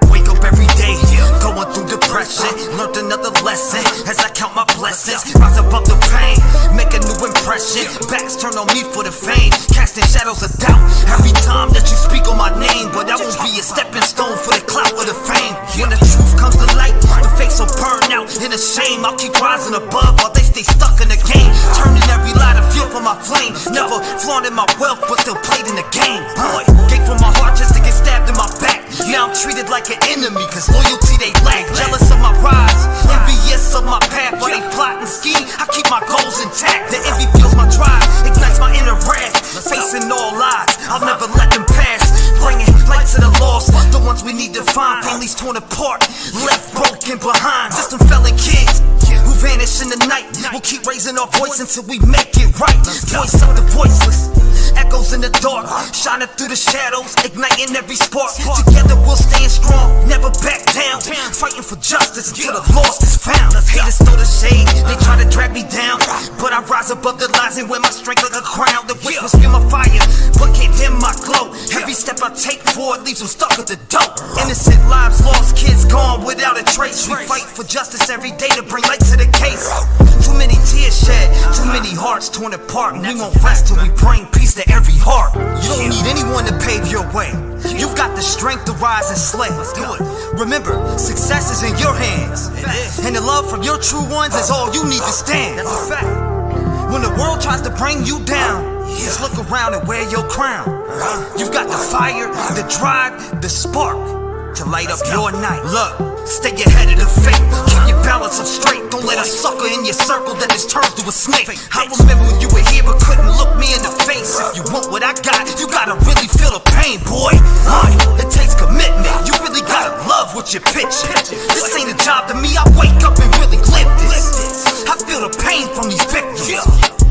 Wake up every day, going through depression. Learned another lesson as I count my blessings. Rise above the pain, make a new impression. Backs turn on me for the fame, casting shadows of doubt every time that you speak on my name. But I won't be a stepping stone for the clout or the fame. When the truth comes to light, the fakes will burn out in a shame. I'll keep rising above while they stay stuck in the game. Turning every light of fuel for my flame. Never flaunting my wealth, but still played in the game. Boy, gave from my heart just to get stabbed in my back. Now I'm treated like an enemy, cause loyalty they lack. Jealous of my rise, envious of my path. While they plot and scheme, I keep my goals intact. The envy fuels my drive, ignites my inner wrath. Facing all odds, I'll never let them pass. Bringing light to the lost, the ones we need to find. Families torn apart, left broken behind. System felon kids who vanish in the night. We'll keep raising our voice until we make it right. Voice of the voiceless, echoes in the dark, shining through the shadows, igniting every spark. Together we'll stand strong, never back down. Fighting for justice until the lost is found. Haters throw the shade, they try to drag me down, but I rise above the lies and wear my strength like a crown. The whip will spew my fire, but can't dim my glow. Every step I take forward leaves them stuck at the dope. Innocent lives lost, kids gone without a trace. We fight for justice every day to bring light to the case. Too many tears shed, too many hearts torn apart. We won't rest till we bring peace to every heart. You don't need anyone to pave your way. You've got the strength to rise and slay. Let's do it. Remember, success is in your hands, and the love from your true ones is all you need to stand. That's a fact. When the world tries to bring you down, just look around and wear your crown. You've got the fire, the drive, the spark to light up your night. Look, stay ahead of the fate. Keep your balance up straight. Don't let a sucker in your circle that just turns to a snake. I remember when you were here but couldn't look me in the face. If you want what I got, you gotta really feel the pain, boy. It takes commitment. You really gotta love what you pitch. This ain't a job to me. I wake up and really live this. I feel the pain from these victims.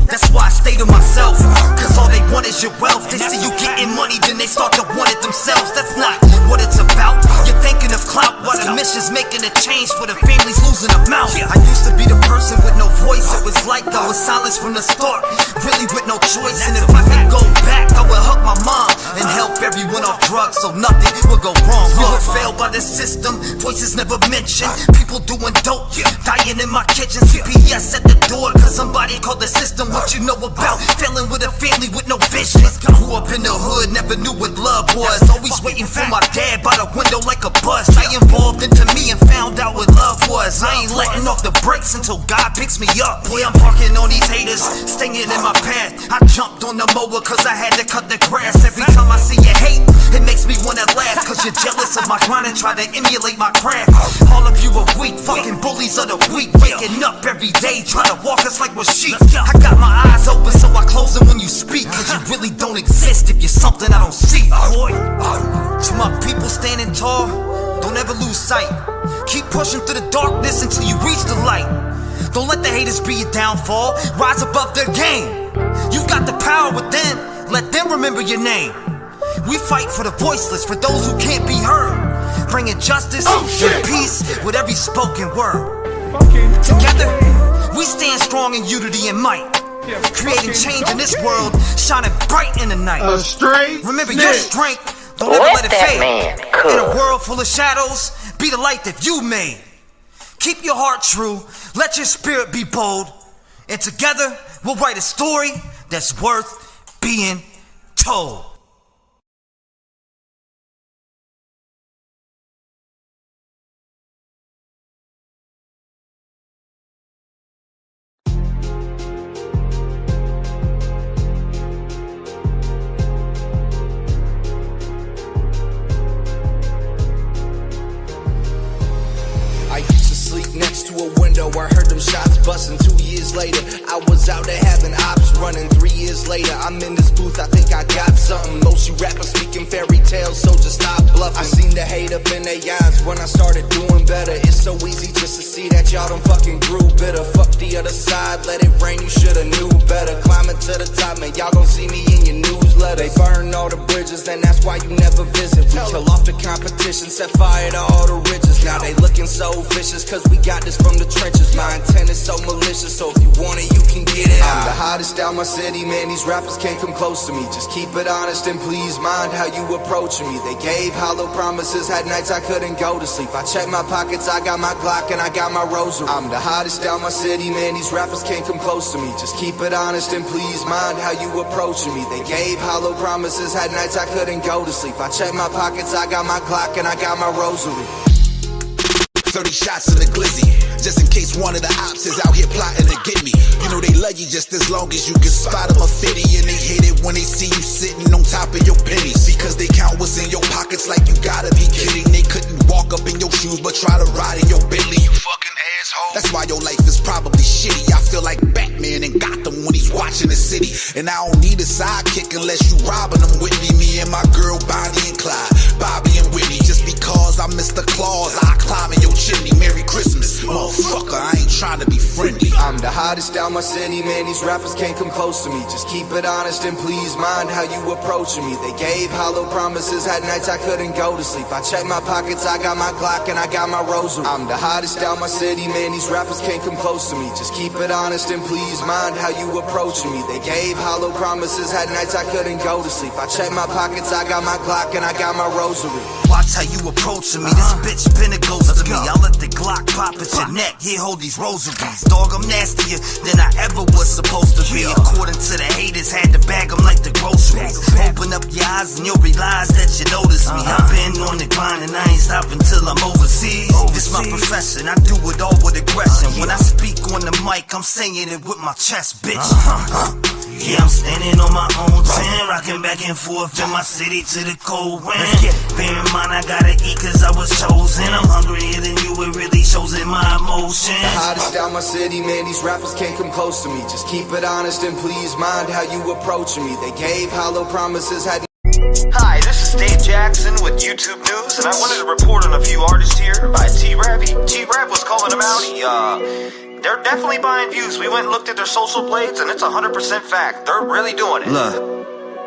That's why I stay to myself, cause all they want is your wealth. They see you getting money, then they start to want it themselves. That's not what it's about. You're thinking of clout, while the mission's making a change for the families losing a mouth. I used to be the person with no voice. It was like I was silence from the start, really with no choice. And if I could go back, I would hug my mom and help everyone off drugs so nothing would go wrong. We were failed by the system, voices never mentioned. People doing dope, dying in my kitchen. CPS at the door, cause somebody called the system. What you know about failing with a family with no vision? Grew up in the hood, never knew what love was. Always waiting for my dad by the window like a bus. I evolved into me and found out what love was. I ain't letting off the brakes until God picks me up. Boy, I'm parking on these haters, staying in my path. I jumped on the mower cause I had to cut the grass. Every time I see you hate, it makes me wanna laugh, cause you're jealous of my grind and try to emulate my craft. All of you are weak, fucking bullies of the weak. Waking up every day, trying to walk us like we're sheep. I got my eyes open so I close them when you speak, cause you really don't exist if you're something I don't see, boy. To my people standing tall, don't ever lose sight. Keep pushing through the darkness until you reach the light. Don't let the haters be your downfall, rise above their game. You've got the power within, let them remember your name. We fight for the voiceless, for those who can't be heard, bringing justice and peace with every spoken word. Together, we stand strong in unity and might, creating change in this world, shining bright in the night. Remember your strength, don't ever let it fade. In a world full of shadows, be the light that you made. Keep your heart true, let your spirit be bold, and together we'll write a story that's worth being told. Next to a window, I heard them shots busting. 2 years later, I was out there having ops running. 3 years later, I'm in this booth, I think I got something. Most you rappers speaking fairy tales, so just stop bluffing. I seen the hate up in their eyes when I started doing better. It's so easy just just to see that y'all done fucking grew bitter. Fuck the other side, let it rain, you shoulda knew better. Climbing to the top, man, y'all gon' see me in your newsletter. They burn all the bridges, and that's why you never visit. We kill off the competition, set fire to all the ridges. Now they looking so vicious, cause we got this from the trenches. My intent is so malicious, so if you want it, you can get it. I'm the hottest out my city, man, these rappers can't come close to me. Just keep it honest and please mind how you approaching me. They gave hollow promises, had nights I couldn't go to sleep. I checked my pockets, I got my Glock and I got my rosary. I'm the hottest out my city, man, these rappers can't come close to me. Just keep it honest and please mind how you approaching me. They gave hollow promises, had nights I couldn't go to sleep. I checked my pockets, I got my Glock and I got my rosary. 30 shots in the glizzy, just in case one of the ops is out here plotting to get me. You know they love you just as long as you can spot them a 50, and they hate it when they see you sitting on top of your pennies, because they count what's in your pockets like you gotta be kidding. They couldn't walk up in your shoes but try to ride in your Bentley, you fucking asshole. That's why your life is probably shitty. I feel like Batman in Gotham when he's watching the city, and I don't need a sidekick unless you robbing them with me. Me and my girl Bonnie and Clyde, Bobby and Whitney. Just because I'm Mr. Claus, I climb in your chimney. Merry Christmas, motherfucker, I ain't trying to be friendly. I'm the hottest out my city, man, these rappers can't come close to me. Just keep it honest and please mind how you approaching me. They gave hollow promises, had nights I couldn't go to sleep. I checked my pockets, I got my Glock and I got my rosary. I'm the hottest out my city, man, these rappers can't come close to me. Just keep it honest and please mind how you approaching me. They gave hollow promises, had nights I couldn't go to sleep. I checked my pockets, I got my Glock and I got my rosary. Watch how you approaching me, this bitch been a ghost to me. I'll let the Glock pop at your neck, here hold these rosaries. Dog, I'm nastier than I ever was supposed to be. According to the haters, had to bag them like the groceries. Open up your eyes and you'll realize that you notice me. I've been on the grind and I ain't stopping till I'm overseas. This my profession, I do it all with aggression. When I speak on the mic, I'm saying it with my chest, bitch. Yeah, I'm standing on my own 10, rocking back and forth in my city to the cold wind. Bear in mind I gotta eat cause I was chosen. I'm hungrier than you, it really shows in my emotions. The hottest out my city, man, these rappers can't come close to me. Just keep it honest and please mind how you approaching me. They gave hollow promises, had... Hi, this is Dave Jackson with YouTube News, and I wanted to report on a few artists here by T-REV. T-REV was calling them out. They're definitely buying views. We went and looked at their social blades, and it's 100% fact. They're really doing it. Look.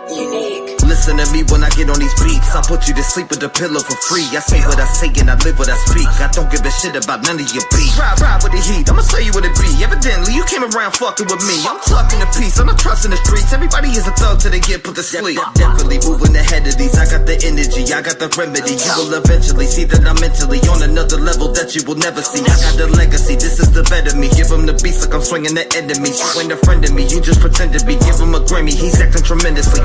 Unique. Listen to me when I get on these beats. I put you to sleep with the pillow for free. I say what I say and I live what I speak. I don't give a shit about none of your beef. Ride with the heat, I'ma show you what it be. Evidently, you came around fucking with me. I'm talking the peace, I'm not trusting the streets. Everybody is a thug till they get put to sleep. Definitely moving ahead of these. I got the energy, I got the remedy. You will eventually see that I'm mentally on another level that you will never see. I got the legacy, this is the better me. Give him the beats like I'm swinging the enemy. You ain't a friend of me, you just pretend to be. Give him a Grammy, he's acting tremendously.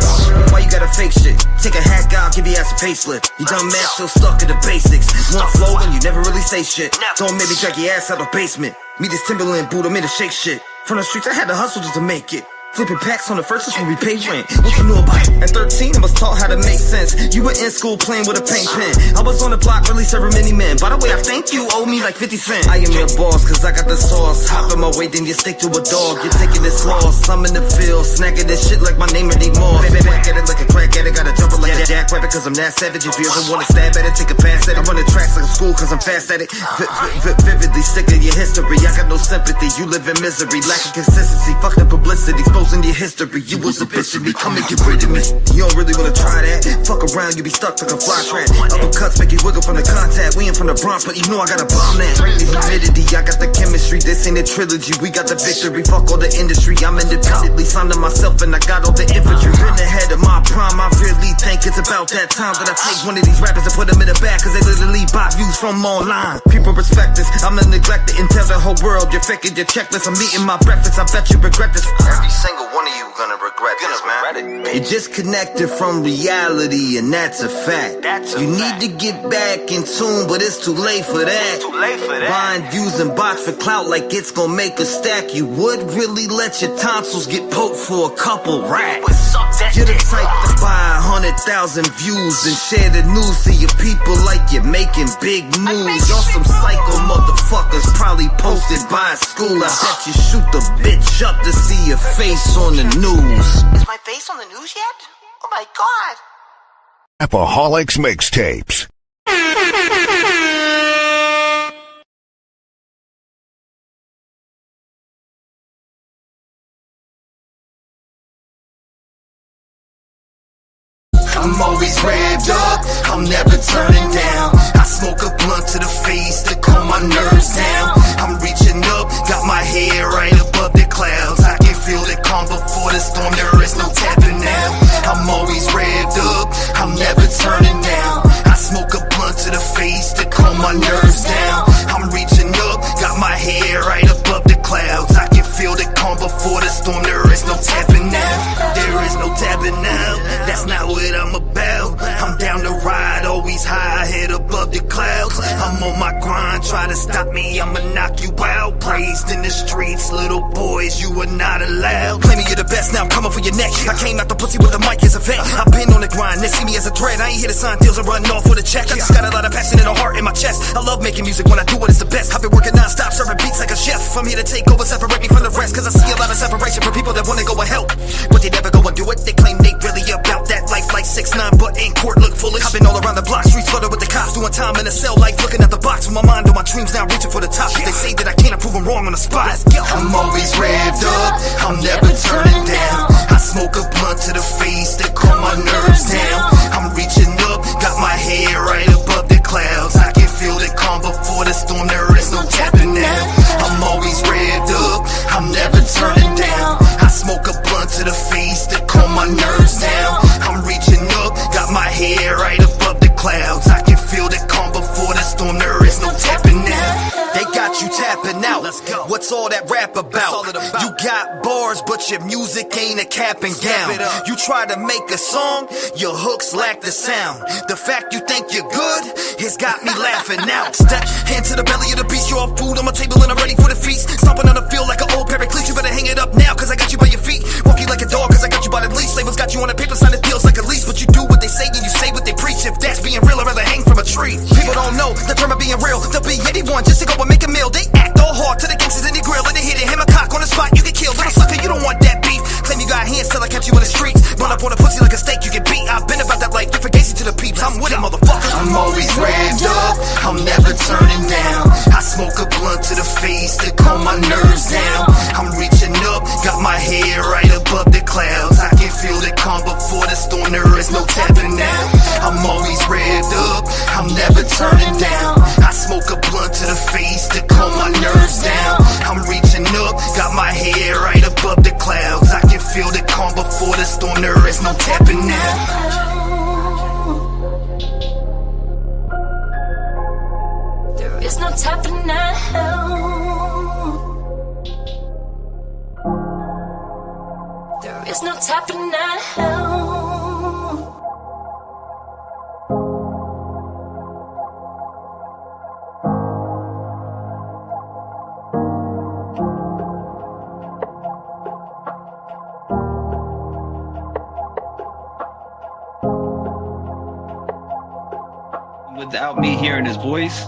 Why you gotta fake shit? Take a hack out, give your ass a facelift. You dumb man still stuck in the basics. One flow and you never really say shit. Don't make me drag your ass out the basement. Me this Timberland boot, I'm in to shake shit. From the streets I had to hustle just to make it. Flipping packs on the first when we pay rent. What you know about it? At 13 I was taught how to make sense. You were in school playing with a paint pen. I was on the block really serving many men. By the way, I think you owe me like 50 cents. I am your boss cause I got the sauce. Hop in my way then you stick to a dog. You're taking this loss, I'm in the field snagging this shit like my name anymore. Back at it like a crack addict. Gotta jump it like a jackrabbit cause I'm that savage. If you ever wanna stab at it, take a pass at it. I run the tracks like a school cause I'm fast at it. Vividly sick of your history. I got no sympathy, you live in misery. Lacking consistency, fuck the publicity. Exposing your history, you was a bitch of me. Come and get rid of me. You don't really wanna try that. Fuck around, you be stuck like a fly trap. Uppercuts make you wiggle from the contact. We ain't from the Bronx, but you know I got a bomb that. Bring the humidity, I got the chemistry. This ain't a trilogy, we got the victory. Fuck all the industry, I'm independently signed to myself and I got all the infantry. Been ahead of my prime, I really think it's about that time that I take one of these rappers and put them in the back, cause they literally buy views from online. People respect this, I'm gonna neglect it and tell the whole world you're faking your checklist. I'm eating my breakfast, I bet you regret this. Every single one of you gonna regret this, man. You're disconnected from reality, and that's a fact. You need to get back in tune, but it's too late for that. Buying views and bots for clout like it's gonna make a stack. You would really let your tonsils get poked for a couple racks. You're the type to buy 100,000 views and share the news to your people like you're making big news. Y'all some psycho motherfuckers probably posted by school. I bet you shoot the bitch up to see your face on the news. Is my face on the news yet? Oh my god. Apaholics Mixtapes. always revved up, I'm never turning down. I smoke a blunt to the face to calm my nerves down. I'm reaching up, got my head right above the clouds. I can feel the calm before the storm, there is no tapping now. I'm always revved up, I'm never turning down. I smoke a blunt to the face to calm my nerves down. I'm reaching up, got my head right above the clouds. I can feel the calm before the storm, there is no tapping now. There is no tapping now, that's not what I'm about. I'm down to ride, always high, head above the clouds. I'm on my grind, try to stop me, I'ma knock you out. Praised in the streets, little boys, you are not allowed. Claiming you're the best, now I'm coming for your neck. I came out the pussy with the mic as a vet. I've been on the grind, they see me as a threat. I ain't here to sign deals and run off with a check. I just got a lot of passion and a heart in my chest. I love making music, when I do it, it's the best. I've been working non-stop, serving beats like a chef. I'm here to take over, separate me from the rest. Cause I see a lot of separation from people that wanna go and help, but they never go and do it. They claim they really about that life like 6ix9ine, but in court look foolish. I've been all around the block, streets flooded with the cops, doing time in a cell life, looking at the box with my mind on my dreams, now reaching for the top. They say that I can't, I prove them wrong on the spot. I'm always revved up, I'm never turning down. I smoke a blunt to the face to calm my nerves down. I'm reaching up, got my head right above the clouds. I can feel the calm before the storm, there is no tapping now. I'm always revved up, I'm never turning down. I smoke a blunt to the face to calm my nerves down. I'm reaching up, got my head right above the clouds. I can feel the calm before the storm, there is no tapping now. They got you tapping out, let's go. What's all that rap about? You got bars, but your music ain't a cap and gown. You try to make a song, your hooks lack the sound. The fact you think you're good has got me laughing out. Step into the belly of the beast, you're all food on my table and I'm ready for the feast. Stomping on the field like an old paraclete, you better hang it up now, cause I got you by your feet. Walk you like a dog, cause I got you by the leash. Labels got you on the paper, signing deals like a lease. But you do what they say and you say what they preach. If that's being real, I'd rather hang from a tree. People don't know the term of being real. They'll be anyone just to go and make a meal. They act all hard to the gangsters in the grill, and they hit it, hammer cock on the spot, you get killed. Little sucker, you don't want that beef. Claim you got hands till I kept you in the streets. Run up on a pussy like a steak, you get beat. I've been about that life, different gazy to the peeps. I'm with it, motherfucker. I'm always revved up, I'm never turning down. I smoke a blunt to the face to calm my nerves down. I'm reaching up, got my head right above the clouds. I can feel the calm before the storm, there is no tapping now. I'm always revved up, I'm never turning down. I smoke a blunt to the face to calm my nerves down. I'm reaching up, got my head right above the clouds. I can feel the calm before the storm, there is no tapping now. There is no tapping now. There is no tapping now. Without me hearing his voice,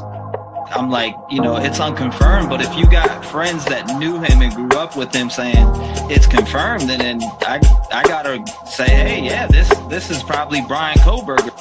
I'm like, you know, it's unconfirmed. But if you got friends that knew him and grew up with him saying it's confirmed, then I gotta say, hey, yeah, this is probably Brian Kohberger.